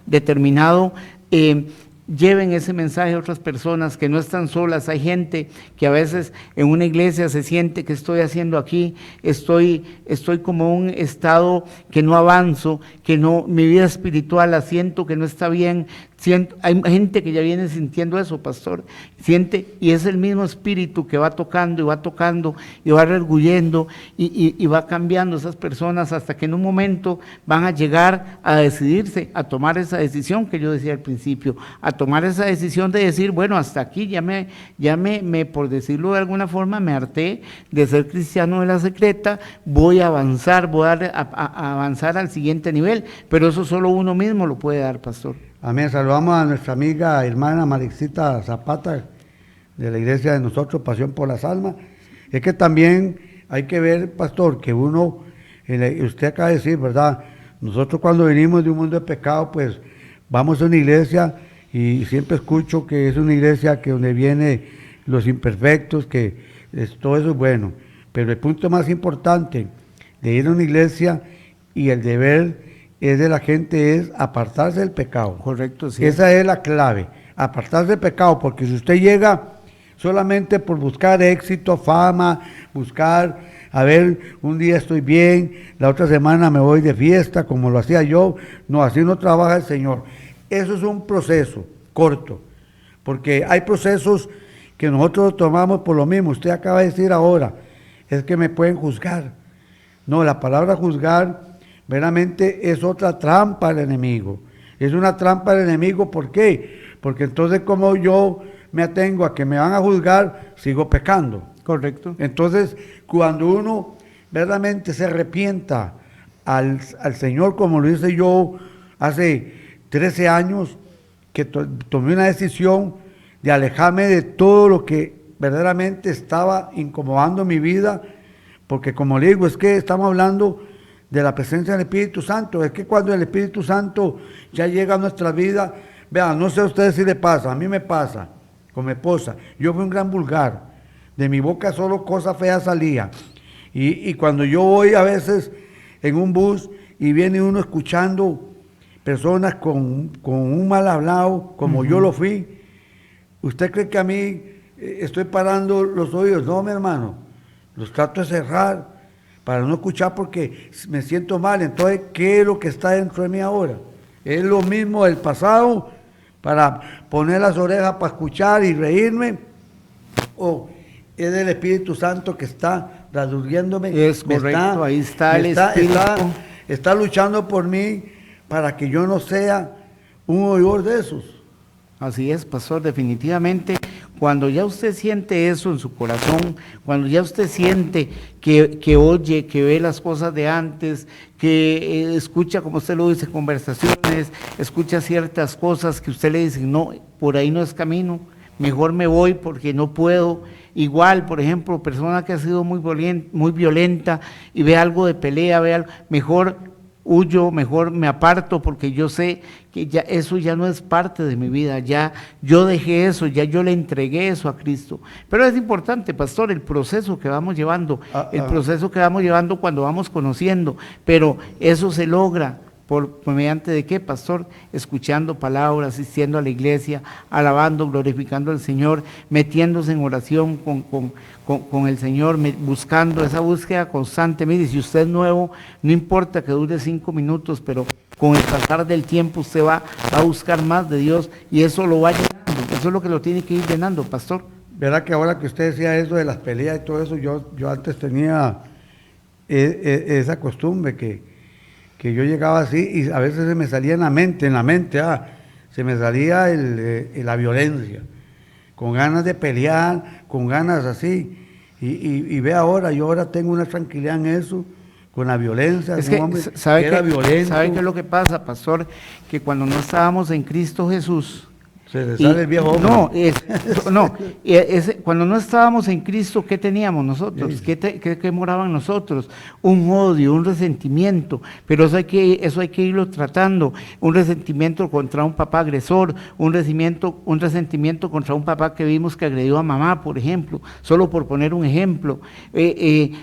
determinado lleven ese mensaje a otras personas que no están solas. Hay gente que a veces en una iglesia se siente que estoy haciendo aquí, estoy como en un estado que no avanzo, que no, mi vida espiritual la siento que no está bien. Hay gente que ya viene sintiendo eso, pastor, siente, y es el mismo espíritu que va tocando y va redarguyendo y va cambiando esas personas hasta que en un momento van a llegar a decidirse, a tomar esa decisión que yo decía al principio, a tomar esa decisión de decir, bueno, hasta aquí ya me por decirlo de alguna forma, me harté de ser cristiano de la secreta, voy a avanzar, a avanzar al siguiente nivel, pero eso solo uno mismo lo puede dar, pastor. Amén. Saludamos a nuestra amiga hermana Marixita Zapata de la iglesia de nosotros, Pasión por las Almas. Es que también hay que ver, pastor, que uno, usted acaba de decir, ¿verdad? Nosotros cuando venimos de un mundo de pecado, pues vamos a una iglesia y siempre escucho que es una iglesia que donde vienen los imperfectos, todo eso es bueno. Pero el punto más importante de ir a una iglesia y el deber es de la gente es apartarse del pecado. Correcto, sí. Esa es la clave, apartarse del pecado, porque si usted llega solamente por buscar éxito, fama, buscar, a ver, un día estoy bien, la otra semana me voy de fiesta, como lo hacía yo, no, así no trabaja el Señor. Eso es un proceso corto, porque hay procesos que nosotros tomamos por lo mismo. Usted acaba de decir ahora, es que me pueden juzgar. No, la palabra juzgar veramente es otra trampa del enemigo. Es una trampa del enemigo, ¿por qué? Porque entonces como yo me atengo a que me van a juzgar, sigo pecando. Correcto. Entonces, cuando uno verdaderamente se arrepienta al Señor, como lo hice yo hace 13 años, que tomé una decisión de alejarme de todo lo que verdaderamente estaba incomodando mi vida, porque como le digo, es que estamos hablando de la presencia del Espíritu Santo. Es que cuando el Espíritu Santo ya llega a nuestra vida, vean, no sé a ustedes si le pasa, a mí me pasa, con mi esposa, yo fui un gran vulgar, de mi boca solo cosas feas salían, y cuando yo voy a veces en un bus y viene uno escuchando personas con un mal hablado, como yo lo fui, ¿usted cree que a mí estoy parando los oídos. No, mi hermano, los trato de cerrar para no escuchar porque me siento mal. Entonces, ¿qué es lo que está dentro de mí ahora? ¿Es lo mismo del pasado para poner las orejas para escuchar y reírme? ¿O es el Espíritu Santo que está radurgiéndome? Es correcto, ahí está el Espíritu. Está luchando por mí para que yo no sea un oidor de esos. Así es, pastor, definitivamente, cuando ya usted siente eso en su corazón, cuando ya usted siente que oye, que ve las cosas de antes, que escucha, como usted lo dice, conversaciones, escucha ciertas cosas que usted le dice, no, por ahí no es camino, mejor me voy porque no puedo. Igual, por ejemplo, persona que ha sido muy violenta y ve algo de pelea, ve algo, mejor huyo, mejor me aparto porque yo sé que ya eso ya no es parte de mi vida, ya yo dejé eso, ya yo le entregué eso a Cristo. Pero es importante, pastor, el proceso que vamos llevando, proceso que vamos llevando cuando vamos conociendo, pero eso se logra mediante de qué, pastor, escuchando palabras, asistiendo a la iglesia, alabando, glorificando al Señor, metiéndose en oración con el Señor, buscando esa búsqueda constante. Mire, si usted es nuevo, no importa que dure 5 minutos, pero con el pasar del tiempo usted va a buscar más de Dios y eso lo va llenando, eso es lo que lo tiene que ir llenando, pastor. Verá que ahora que usted decía eso de las peleas y todo eso, yo antes tenía esa costumbre que yo llegaba así y a veces se me salía en la mente, se me salía la violencia, con ganas de pelear, con ganas así, y ve ahora, yo ahora tengo una tranquilidad en eso, con la violencia, es que, hombre, ¿sabe que era violento. ¿Sabe qué es lo que pasa, pastor? Que cuando no estábamos en Cristo Jesús, se le sale el viejo hombre. Cuando no estábamos en Cristo, ¿qué teníamos nosotros? ¿Qué moraba en nosotros? Un odio, un resentimiento, pero eso hay que irlo tratando. Un resentimiento contra un papá agresor, un resentimiento contra un papá que vimos que agredió a mamá, por ejemplo, solo por poner un ejemplo.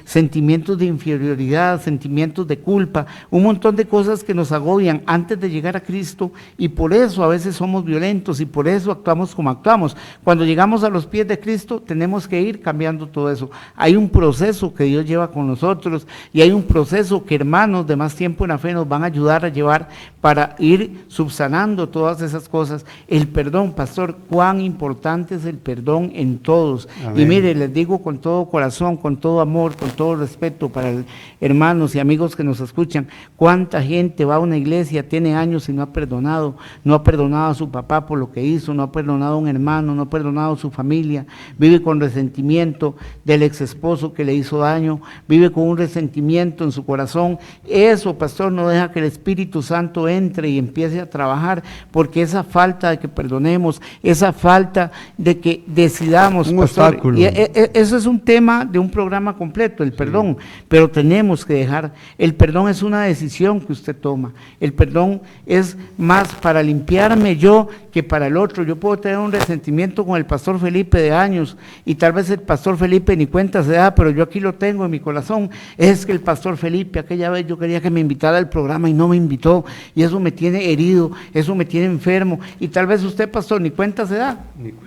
Sentimientos de inferioridad, sentimientos de culpa, un montón de cosas que nos agobian antes de llegar a Cristo, y por eso a veces somos violentos y por eso actuamos como actuamos. Cuando llegamos a los pies de Cristo tenemos que ir cambiando todo eso. Hay un proceso que Dios lleva con nosotros y hay un proceso que hermanos de más tiempo en la fe nos van a ayudar a llevar para ir subsanando todas esas cosas. El perdón, pastor, cuán importante es el perdón en todos. Amén. Y mire, les digo con todo corazón, con todo amor, con todo respeto para hermanos y amigos que nos escuchan, cuánta gente va a una iglesia, tiene años y no ha perdonado a su papá por lo que hizo, no ha perdonado a un hermano, no ha perdonado a su familia, vive con resentimiento del ex esposo que le hizo daño, vive con un resentimiento en su corazón. Eso, pastor, no deja que el Espíritu Santo entre y empiece a trabajar, porque esa falta de que perdonemos, esa falta de que decidamos, un pastor, obstáculo. Y eso es un tema de un programa completo, el perdón, pero tenemos que dejar, el perdón es una decisión que usted toma, el perdón es más para limpiarme yo que para el otro. Yo puedo tener un resentimiento con el pastor Felipe de años y tal vez el pastor Felipe ni cuenta se da, pero yo aquí lo tengo en mi corazón. Es que el pastor Felipe aquella vez yo quería que me invitara al programa y no me invitó, y eso me tiene herido, eso me tiene enfermo, y tal vez usted, pastor, ni cuenta se da,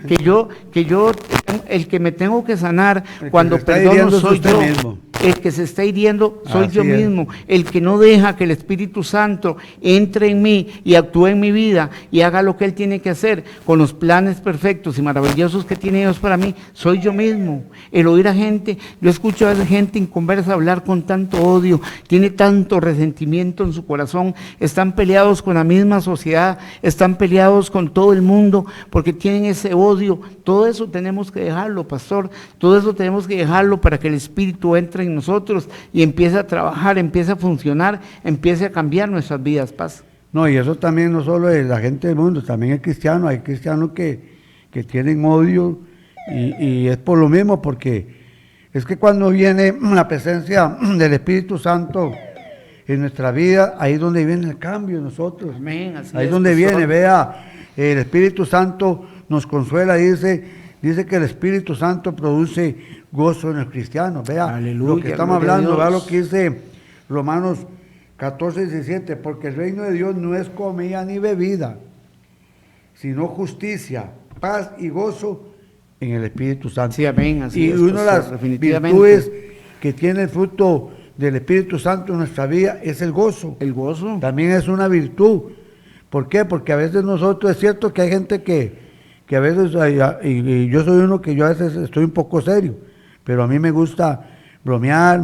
que yo el que me tengo que sanar cuando perdono soy yo mismo. El que se está hiriendo soy yo mismo, el que no deja que el Espíritu Santo entre en mí y actúe en mi vida y haga lo que Él tiene que hacer con los planes perfectos y maravillosos que tiene Dios para mí, soy yo mismo. El oír a gente, yo escucho a esa gente inconversa hablar con tanto odio, tiene tanto resentimiento en su corazón, están peleados con la misma sociedad, están peleados con todo el mundo porque tienen ese odio. Todo eso tenemos que dejarlo, pastor, todo eso tenemos que dejarlo para que el Espíritu entre en nosotros y empiece a trabajar, empiece a funcionar, empiece a cambiar nuestras vidas, paz. No, y eso también no solo es la gente del mundo, también hay cristianos que tienen odio y es por lo mismo, porque es que cuando viene la presencia del Espíritu Santo en nuestra vida, ahí es donde viene el cambio en nosotros. Amén, así ahí es donde pastor. viene, vea, el Espíritu Santo nos consuela, dice que el Espíritu Santo produce gozo en el cristiano. Vea, aleluya, lo que estamos hablando, vea lo que dice Romanos 14:17, porque el reino de Dios no es comida ni bebida, sino justicia, paz y gozo en el Espíritu Santo. Sí, amén, así y es, una de pastor, las definitivamente. virtudes que tiene el fruto del Espíritu Santo en nuestra vida es el gozo. El gozo. También es una virtud. ¿Por qué? Porque a veces nosotros, es cierto que hay gente que a veces, y yo soy uno que yo a veces estoy un poco serio, pero a mí me gusta bromear,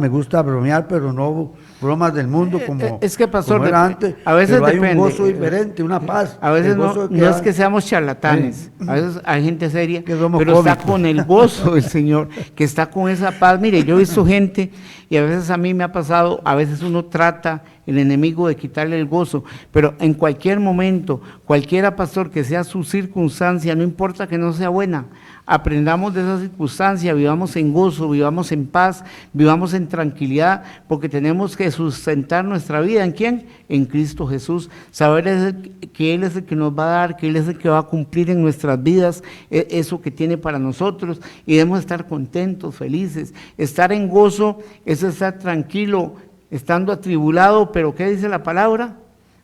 pero no bromas del mundo como, es que, pastor, como era antes, a veces pero hay depende. un gozo diferente, una paz. A veces El gozo no es da- que seamos charlatanes, a veces hay gente seria, Que somos pero está cómicos. con el gozo del Señor, que está con esa paz. Mire, yo he visto gente, y a veces a mí me ha pasado, a veces uno trata, el enemigo, de quitarle el gozo, pero en cualquier momento, cualquiera, pastor, que sea su circunstancia, no importa que no sea buena, aprendamos de esa circunstancia, vivamos en gozo, vivamos en paz, vivamos en tranquilidad, porque tenemos que sustentar nuestra vida. ¿En quién? En Cristo Jesús. Saber que Él es el que nos va a dar, que Él es el que va a cumplir en nuestras vidas eso que tiene para nosotros, y debemos estar contentos, felices. Estar en gozo es estar tranquilo, estando atribulado, pero ¿qué dice la palabra?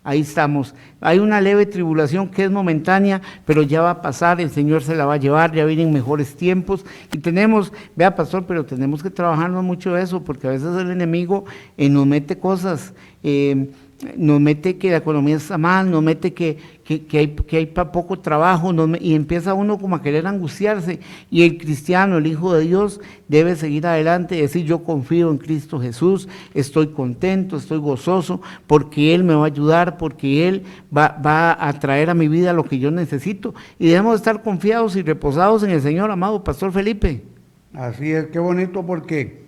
Ahí estamos. Hay una leve tribulación que es momentánea, pero ya va a pasar, el Señor se la va a llevar, ya vienen mejores tiempos. Y tenemos, vea, pastor, pero tenemos que trabajarnos mucho eso, porque a veces el enemigo nos mete cosas, nos mete que la economía está mal, nos mete que hay poco trabajo, y empieza uno como a querer angustiarse. Y el cristiano, el Hijo de Dios, debe seguir adelante y decir: yo confío en Cristo Jesús, estoy contento, estoy gozoso, porque Él me va a ayudar, porque Él va a traer a mi vida lo que yo necesito. Y debemos estar confiados y reposados en el Señor, amado Pastor Felipe. Así es, qué bonito, porque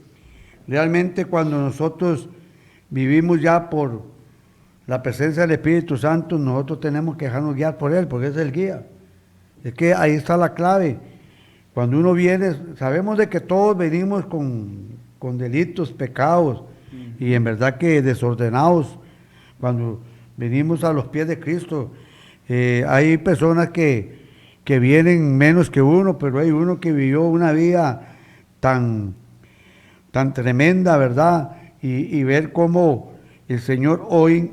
realmente cuando nosotros vivimos ya por la presencia del Espíritu Santo, nosotros tenemos que dejarnos guiar por Él, porque es el guía. Es que ahí está la clave. Cuando uno viene, sabemos de que todos venimos con delitos, pecados, y en verdad que desordenados. Cuando venimos a los pies de Cristo, hay personas que vienen menos que uno, pero hay uno que vivió una vida tan tremenda, ¿verdad? Y ver cómo el Señor hoy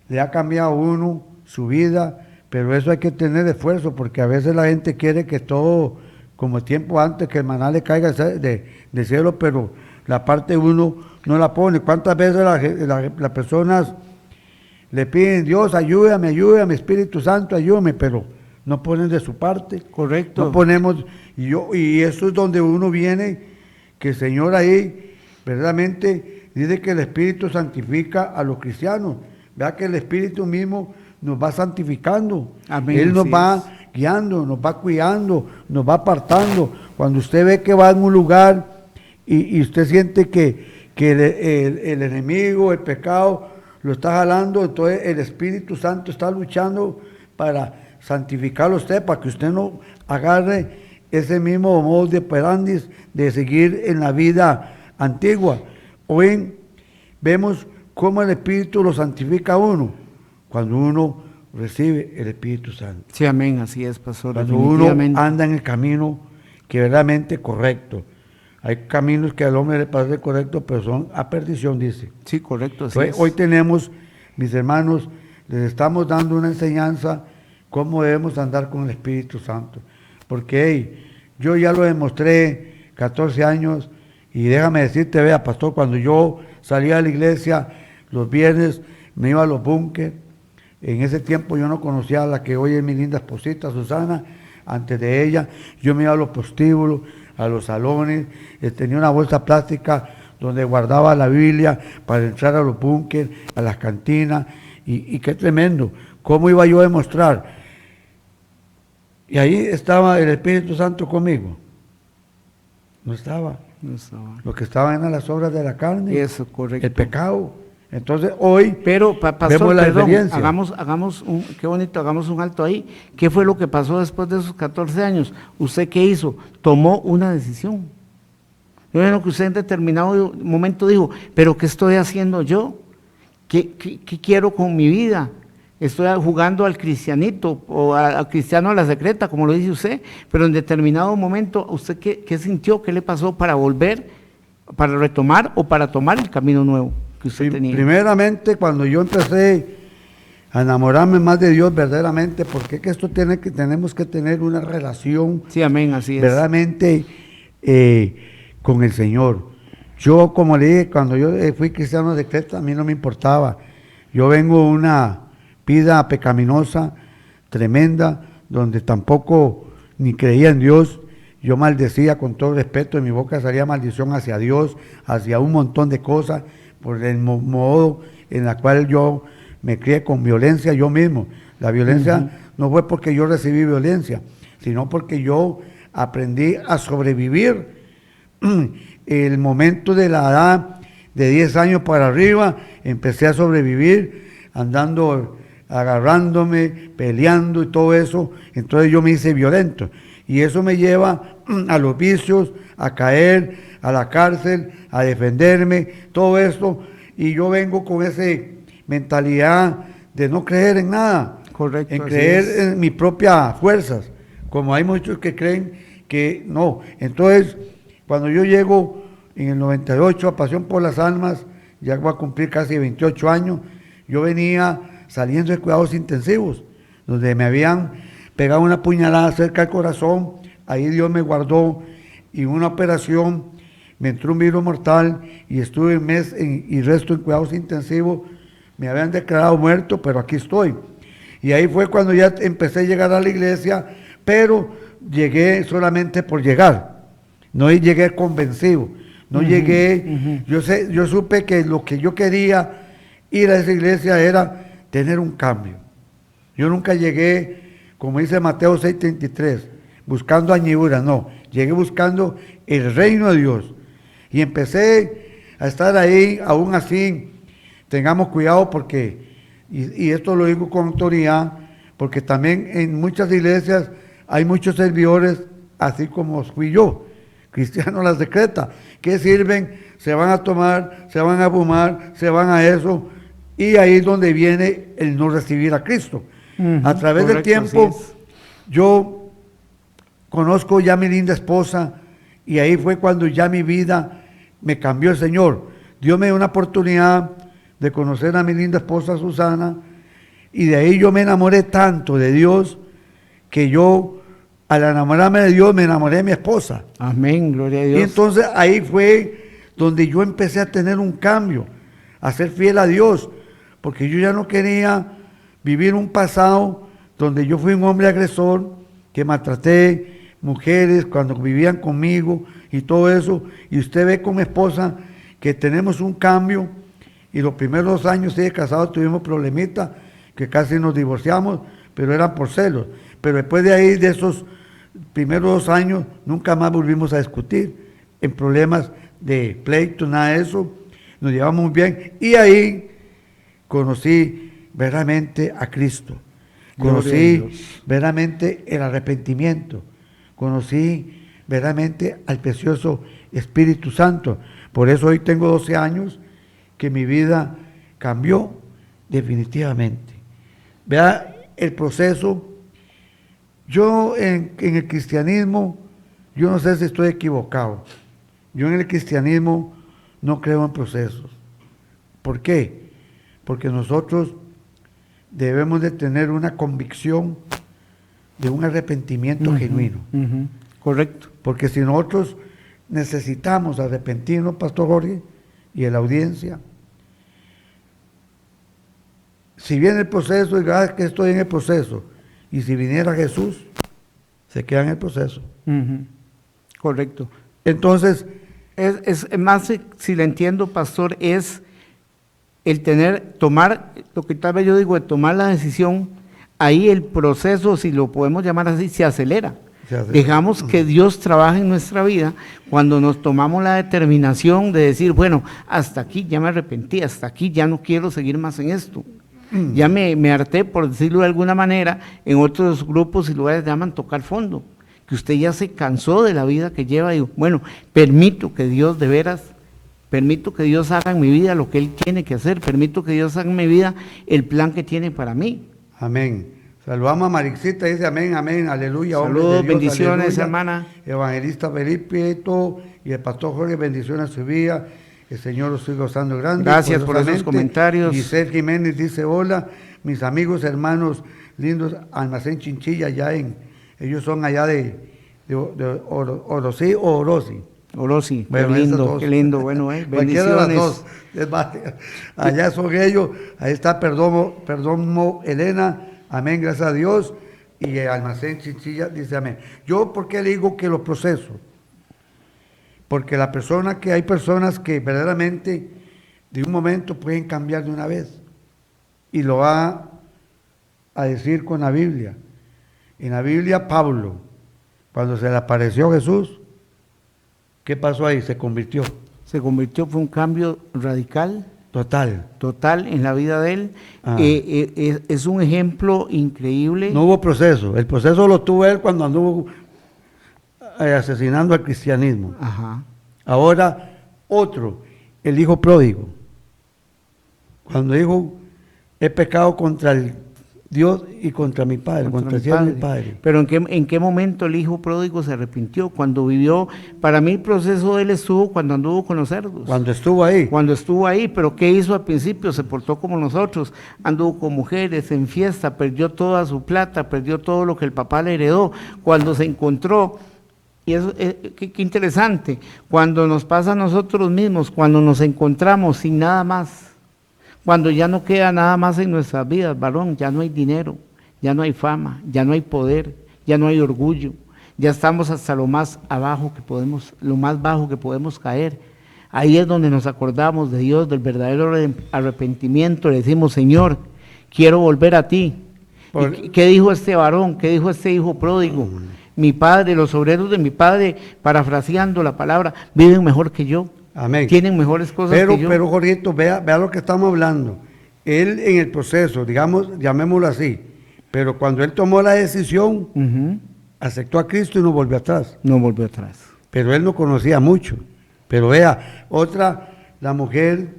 le ha cambiado a uno su vida, pero eso hay que tener esfuerzo, porque a veces la gente quiere que todo, como tiempo antes, que el maná le caiga de cielo, pero la parte uno no la pone. ¿Cuántas veces las personas le piden: Dios, ayúdame, Espíritu Santo, ayúdame, pero no ponen de su parte? Correcto. No ponemos, y eso es donde uno viene, que el Señor ahí verdaderamente dice que el Espíritu santifica a los cristianos. Vea que el Espíritu mismo nos va santificando. Amén, Él nos así va es. guiando, nos va cuidando, nos va apartando. Cuando usted ve que va en un lugar y usted siente que el enemigo, el pecado, lo está jalando, entonces el Espíritu Santo está luchando para santificarlo a usted, para que usted no agarre ese mismo modo de operandis de seguir en la vida antigua. Hoy vemos cómo el Espíritu lo santifica a uno, cuando uno recibe el Espíritu Santo. Sí, amén, así es, pastor. Cuando uno anda en el camino que verdaderamente correcto. Hay caminos que al hombre le parece correcto, pero son a perdición, dice. Sí, correcto, así Entonces, es. hoy tenemos, mis hermanos, les estamos dando una enseñanza cómo debemos andar con el Espíritu Santo. Porque hey, yo ya lo demostré 14 años, y déjame decirte, vea, pastor, cuando yo salía de la iglesia los viernes, me iba a los búnkeres. En ese tiempo yo no conocía a la que hoy es mi linda esposita, Susana. Antes de ella, yo me iba a los prostíbulos, a los salones, tenía una bolsa plástica donde guardaba la Biblia para entrar a los búnkeres, a las cantinas, y qué tremendo. ¿Cómo iba yo a demostrar? Y ahí estaba el Espíritu Santo conmigo. No estaba. No estaba. Lo que estaban eran las obras de la carne, Eso, correcto. el pecado. Entonces hoy Pero, pastor, vemos la perdón, diferencia. qué bonito, hagamos un alto ahí. ¿Qué fue lo que pasó después de esos 14 años? ¿Usted qué hizo? Tomó una decisión. Yo veo que usted en determinado momento dijo: ¿pero qué estoy haciendo yo? ¿Qué quiero con mi vida? Estoy jugando al cristianito o al cristiano a la secreta, como lo dice usted, pero en determinado momento, ¿usted qué sintió? ¿Qué le pasó para volver, para retomar o para tomar el camino nuevo que usted tenía? Primeramente, cuando yo empecé a enamorarme más de Dios verdaderamente, porque es que esto tenemos que tener una relación Sí, amén, así es. verdaderamente con el Señor. Yo, como le dije, cuando yo fui cristiano de Creta, a mí no me importaba. Yo vengo de una vida pecaminosa, tremenda, donde tampoco ni creía en Dios. Yo maldecía con todo respeto, de mi boca salía maldición hacia Dios, hacia un montón de cosas, por el modo en la cual yo me crié con violencia yo mismo. La violencia no fue porque yo recibí violencia, sino porque yo aprendí a sobrevivir el momento de la edad de 10 años para arriba. Empecé a sobrevivir andando, agarrándome, peleando y todo eso. Entonces yo me hice violento y eso me lleva a los vicios, a caer, a la cárcel, a defenderme, todo esto. Y yo vengo con esa mentalidad de no creer en nada, Correcto, en así creer es. en mis propias fuerzas, como hay muchos que creen que no. Entonces, cuando yo llego en el 98 a Pasión por las Almas, ya voy a cumplir casi 28 años, yo venía saliendo de cuidados intensivos, donde me habían pegado una puñalada cerca del corazón, ahí Dios me guardó, y en una operación me entró un virus mortal y estuve un mes y resto en cuidados intensivos. Me habían declarado muerto, pero aquí estoy. Y ahí fue cuando ya empecé a llegar a la iglesia, pero llegué solamente por llegar. No llegué convencido, no llegué, yo supe que lo que yo quería ir a esa iglesia era tener un cambio. Yo nunca llegué, como dice Mateo 6:33, buscando añadiduras, no, llegué buscando el reino de Dios. Y empecé a estar ahí, aún así, tengamos cuidado porque, y esto lo digo con autoridad, porque también en muchas iglesias hay muchos servidores, así como fui yo, cristianos las decreta, que sirven, se van a tomar, se van a fumar, se van a eso, y ahí es donde viene el no recibir a Cristo. A través del tiempo, yo conozco ya a mi linda esposa, y ahí fue cuando ya mi vida me cambió el Señor. Dios me dio una oportunidad de conocer a mi linda esposa Susana, y de ahí yo me enamoré tanto de Dios, que yo, al enamorarme de Dios, me enamoré de mi esposa. Amén, gloria a Dios. Y entonces ahí fue donde yo empecé a tener un cambio, a ser fiel a Dios, porque yo ya no quería vivir un pasado donde yo fui un hombre agresor, que maltraté mujeres cuando vivían conmigo y todo eso. Y usted ve con mi esposa que tenemos un cambio, y los primeros 2 años de casados tuvimos problemitas, que casi nos divorciamos, pero eran por celos. Pero después de ahí, de esos primeros 2 años, nunca más volvimos a discutir en problemas de pleito, nada de eso. Nos llevamos muy bien, y ahí conocí verdaderamente a Cristo. Conocí verdaderamente el arrepentimiento. Conocí verdaderamente al precioso Espíritu Santo. Por eso hoy tengo 12 años que mi vida cambió definitivamente. Vea el proceso. Yo en el cristianismo, yo no sé si estoy equivocado. Yo en el cristianismo no creo en procesos. ¿Por qué? Porque nosotros debemos de tener una convicción de un arrepentimiento genuino. Correcto. Porque si nosotros necesitamos arrepentirnos, Pastor Jorge, y en la audiencia, si viene el proceso, y gracias que estoy en el proceso, y si viniera Jesús, se queda en el proceso. Correcto. Entonces, es más, si le entiendo, pastor, es el tomar, lo que tal vez yo digo, de tomar la decisión, ahí el proceso, si lo podemos llamar así, se acelera. Dejamos que Dios trabaje en nuestra vida cuando nos tomamos la determinación de decir, bueno, hasta aquí ya me arrepentí, hasta aquí ya no quiero seguir más en esto. Ya me harté, por decirlo de alguna manera, en otros grupos y lugares llaman tocar fondo, que usted ya se cansó de la vida que lleva y bueno, permito que Dios de veras, permito que Dios haga en mi vida lo que Él tiene que hacer, permito que Dios haga en mi vida el plan que tiene para mí. Amén. Saludamos a Marixita, dice amén, amén, aleluya. Saludos, Dios, bendiciones, aleluya. hermana. Evangelista Felipe y el pastor Jorge, bendiciones a su vida. El Señor los siga usando grande. Gracias por esos comentarios. Giselle Jiménez dice hola, mis amigos, hermanos lindos, Almacén Chinchilla, ellos son allá de Orosí o Orosi. Orosi, Bueno, qué lindo, bueno, cualquiera de las bendiciones. dos. Allá son ellos, ahí está Perdomo Elena, amén, gracias a Dios, y el Almacén Chinchilla dice amén. Yo, ¿por qué le digo que lo proceso? Porque hay personas que verdaderamente de un momento pueden cambiar de una vez, y lo va a decir con la Biblia. En la Biblia, Pablo, cuando se le apareció Jesús, ¿qué pasó ahí? Se convirtió. Se convirtió, fue un cambio radical, Total. en la vida de él. Ah. Es un ejemplo increíble. No hubo proceso. El proceso lo tuvo él cuando anduvo asesinando al cristianismo. Ajá. Ahora, otro, el hijo pródigo. Cuando dijo, he pecado contra el Dios y contra mi padre, contra el cielo y mi padre. Pero ¿en qué momento el hijo pródigo se arrepintió? Cuando vivió, para mí el proceso de él estuvo cuando anduvo con los cerdos. Cuando estuvo ahí. Cuando estuvo ahí, pero ¿qué hizo al principio? Se portó como nosotros, anduvo con mujeres, en fiesta, perdió toda su plata, perdió todo lo que el papá le heredó. Cuando se encontró, y eso, qué interesante, cuando nos pasa a nosotros mismos, cuando nos encontramos sin nada más, cuando ya no queda nada más en nuestras vidas, varón, ya no hay dinero, ya no hay fama, ya no hay poder, ya no hay orgullo, ya estamos hasta lo más bajo que podemos caer. Ahí es donde nos acordamos de Dios, del verdadero arrepentimiento, le decimos, Señor, quiero volver a ti. ¿Y qué dijo este varón? ¿Qué dijo este hijo pródigo? Mi padre, los obreros de mi padre, parafraseando la palabra, viven mejor que yo. Amén. Tienen mejores cosas que yo. Pero Jorgito, vea lo que estamos hablando. Él en el proceso, digamos, llamémoslo así, pero cuando él tomó la decisión, aceptó a Cristo y no volvió atrás. No volvió atrás. Pero él no conocía mucho. Pero vea, otra, la mujer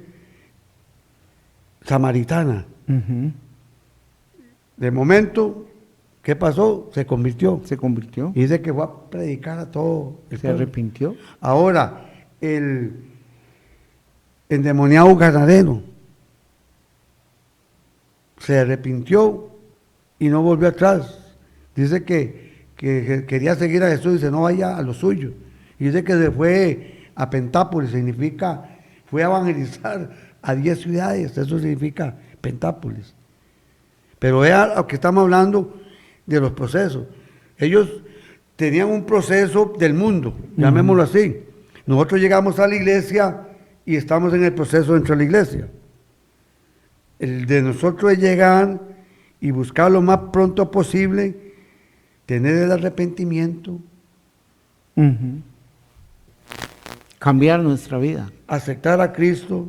samaritana. De momento, ¿qué pasó? Se convirtió. Se convirtió. Y dice que fue a predicar a todo. Se arrepintió. Ahora, el endemoniado ganadero se arrepintió y no volvió atrás. Dice que quería seguir a Jesús, dice no vaya a lo suyo. Y dice que se fue a Pentápolis, significa, fue a evangelizar a 10 ciudades, eso significa Pentápolis. Pero vea lo que estamos hablando de los procesos. Ellos tenían un proceso del mundo, llamémoslo así. Nosotros llegamos a la iglesia y estamos en el proceso dentro de la iglesia. El de nosotros es llegar y buscar lo más pronto posible, tener el arrepentimiento, cambiar nuestra vida, aceptar a Cristo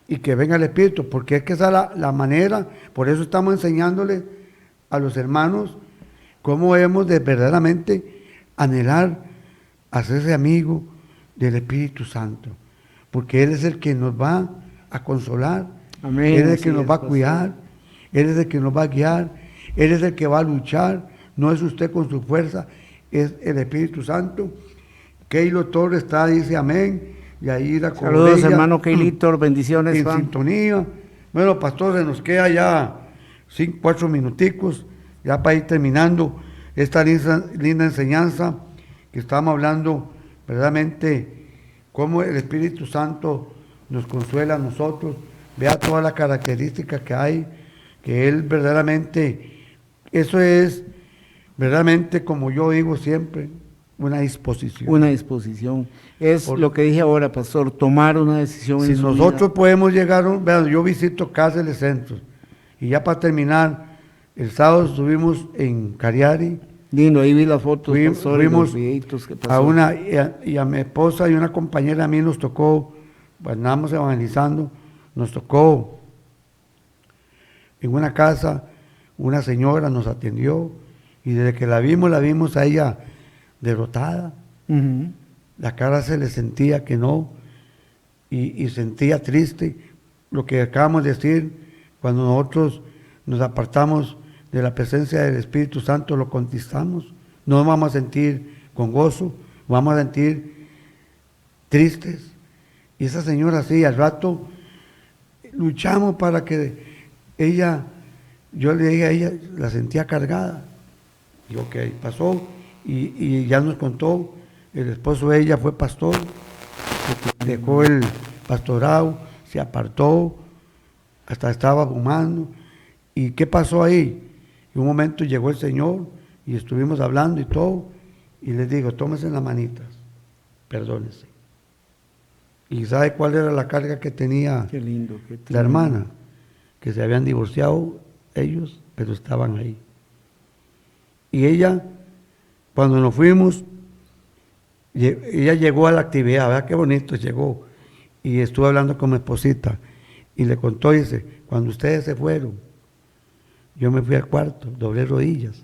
y que venga el Espíritu, porque es que esa es la manera, por eso estamos enseñándole a los hermanos cómo hemos de verdaderamente anhelar hacerse amigo del Espíritu Santo, porque Él es el que nos va a consolar, amén, Él es el que nos va a cuidar, Él es el que nos va a guiar, Él es el que va a luchar, no es usted con su fuerza, es el Espíritu Santo. Keilo Torres está, dice amén, y ahí la saludos hermano Keilito, bendiciones, en Juan. sintonía. Bueno, pastor, se nos queda ya 4 minuticos, ya para ir terminando esta linda enseñanza que estamos hablando, verdaderamente, cómo el Espíritu Santo nos consuela a nosotros. Vea todas las características que hay, que Él verdaderamente, eso es verdaderamente, como yo digo siempre, una disposición. Una disposición. Es lo que dije ahora, pastor, tomar una decisión Si en su nosotros vida. podemos llegar, vean, yo visito cárceles, centros, y ya para terminar, el sábado estuvimos en Cariari. Lindo, ahí vi las fotos, pastor, y Fuimos los videitos que pasó. a una, y a mi esposa y una compañera a mí nos tocó, pues andábamos evangelizando, nos tocó en una casa, una señora nos atendió, y desde que la vimos a ella derrotada, la cara se le sentía que no, y sentía triste. Lo que acabamos de decir, cuando nosotros nos apartamos de la presencia del Espíritu Santo, lo conquistamos, no nos vamos a sentir con gozo, vamos a sentir tristes. Y esa señora así, al rato, luchamos para que ella yo le dije a ella, la sentía cargada. Y ok, pasó y ya nos contó, el esposo de ella fue pastor, dejó el pastorado, se apartó, hasta estaba fumando. ¿Y qué pasó ahí? En un momento llegó el Señor y estuvimos hablando y todo, y les digo, tómense las manitas, perdónense. ¿Y sabe cuál era la carga que tenía Qué lindo, la hermana? Que se habían divorciado ellos, pero estaban ahí. Y ella, cuando nos fuimos, ella llegó a la actividad, ¿verdad qué bonito llegó? Y estuve hablando con mi esposita, y le contó, dice, cuando ustedes se fueron, yo me fui al cuarto, doblé rodillas,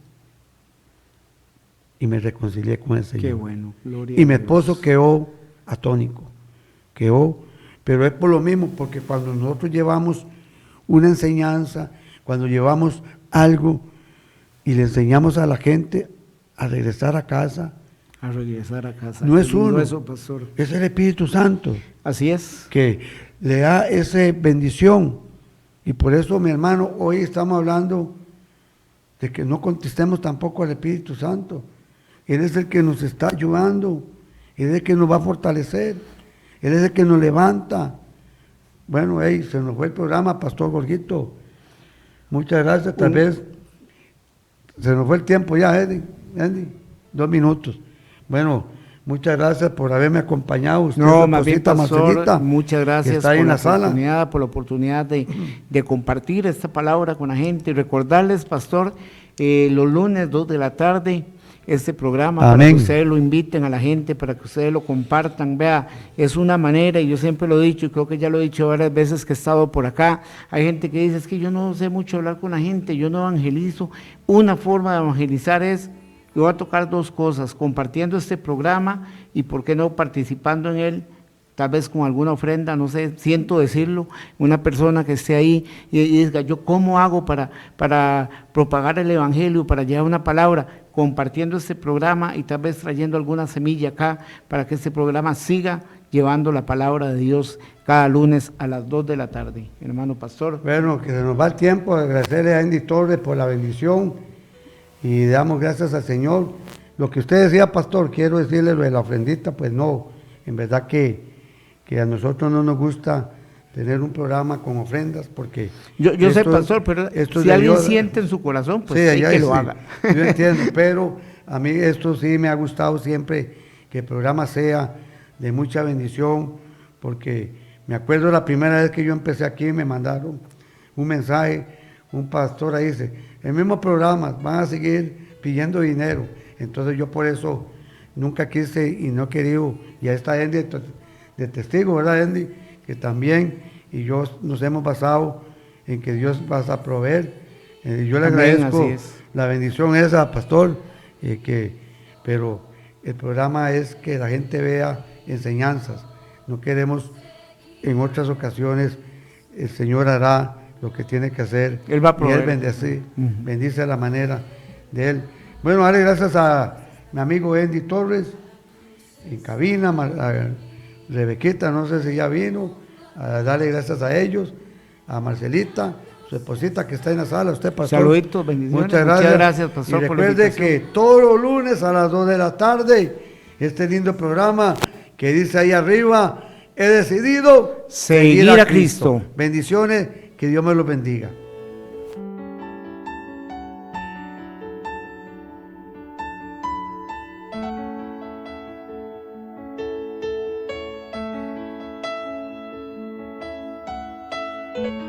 y me reconcilié con el Señor. Qué bueno, gloria Y mi a Dios. esposo quedó atónico, pero es por lo mismo, porque cuando nosotros llevamos una enseñanza, cuando llevamos algo y le enseñamos a la gente a regresar a casa, A regresar a casa. no es Qué lindo uno, eso, pastor. es el Espíritu Santo Así es. que le da esa bendición. Y por eso, mi hermano, hoy estamos hablando de que no contestemos tampoco al Espíritu Santo. Él es el que nos está ayudando, Él es el que nos va a fortalecer, Él es el que nos levanta. Bueno, se nos fue el programa, Pastor Gorguito. Muchas gracias, tal vez se nos fue el tiempo ya, Eddie, 2 minutos. Bueno, muchas gracias por haberme acompañado. Usted, No, su más bien, esposita pastor, Marcelita, muchas que gracias está ahí por en la la sala. oportunidad, por la oportunidad de compartir esta palabra con la gente y recordarles, pastor, los lunes 2 de la tarde, este programa, para Amén. que ustedes lo inviten a la gente, para que ustedes lo compartan. Vea, es una manera, y yo siempre lo he dicho, y creo que ya lo he dicho varias veces que he estado por acá, hay gente que dice, es que yo no sé mucho hablar con la gente, yo no evangelizo. Una forma de evangelizar es, yo voy a tocar 2 cosas, compartiendo este programa y por qué no participando en él, tal vez con alguna ofrenda, no sé, siento decirlo, una persona que esté ahí y diga, yo cómo hago para propagar el evangelio, para llevar una palabra, compartiendo este programa y tal vez trayendo alguna semilla acá para que este programa siga llevando la palabra de Dios cada lunes a las 2 de la tarde. Hermano pastor. Bueno, que se nos va el tiempo, agradecerle a Andy Torres por la bendición y damos gracias al Señor. Lo que usted decía, pastor, quiero decirle lo de la ofrendita, pues no, en verdad que a nosotros no nos gusta tener un programa con ofrendas, porque... Yo sé, pastor, pero si alguien siente en su corazón, pues sí, que lo haga. Yo entiendo, pero a mí esto sí me ha gustado siempre, que el programa sea de mucha bendición, porque me acuerdo la primera vez que yo empecé aquí, me mandaron un mensaje, un pastor ahí dice, el mismo programa, van a seguir pidiendo dinero. Entonces yo por eso nunca quise y no he querido, y ahí está Andy de testigo, ¿verdad, Andy? Que también, y yo nos hemos basado en que Dios va a proveer. Yo le agradezco la bendición esa, pastor, pero el programa es que la gente vea enseñanzas. No queremos, en otras ocasiones, el Señor hará lo que tiene que hacer. Él va a proveer. Y Él bendice la manera de Él. Bueno, darle gracias a mi amigo Andy Torres, en cabina, a Rebequita, no sé si ya vino, a darle gracias a ellos, a Marcelita, su esposita que está en la sala, usted, pastor. Saluditos, bendiciones. Muchas gracias, pastor. Y recuerde que todos los lunes a las 2 de la tarde, este lindo programa que dice ahí arriba, he decidido seguir a Cristo. Bendiciones, que Dios me los bendiga. Thank you.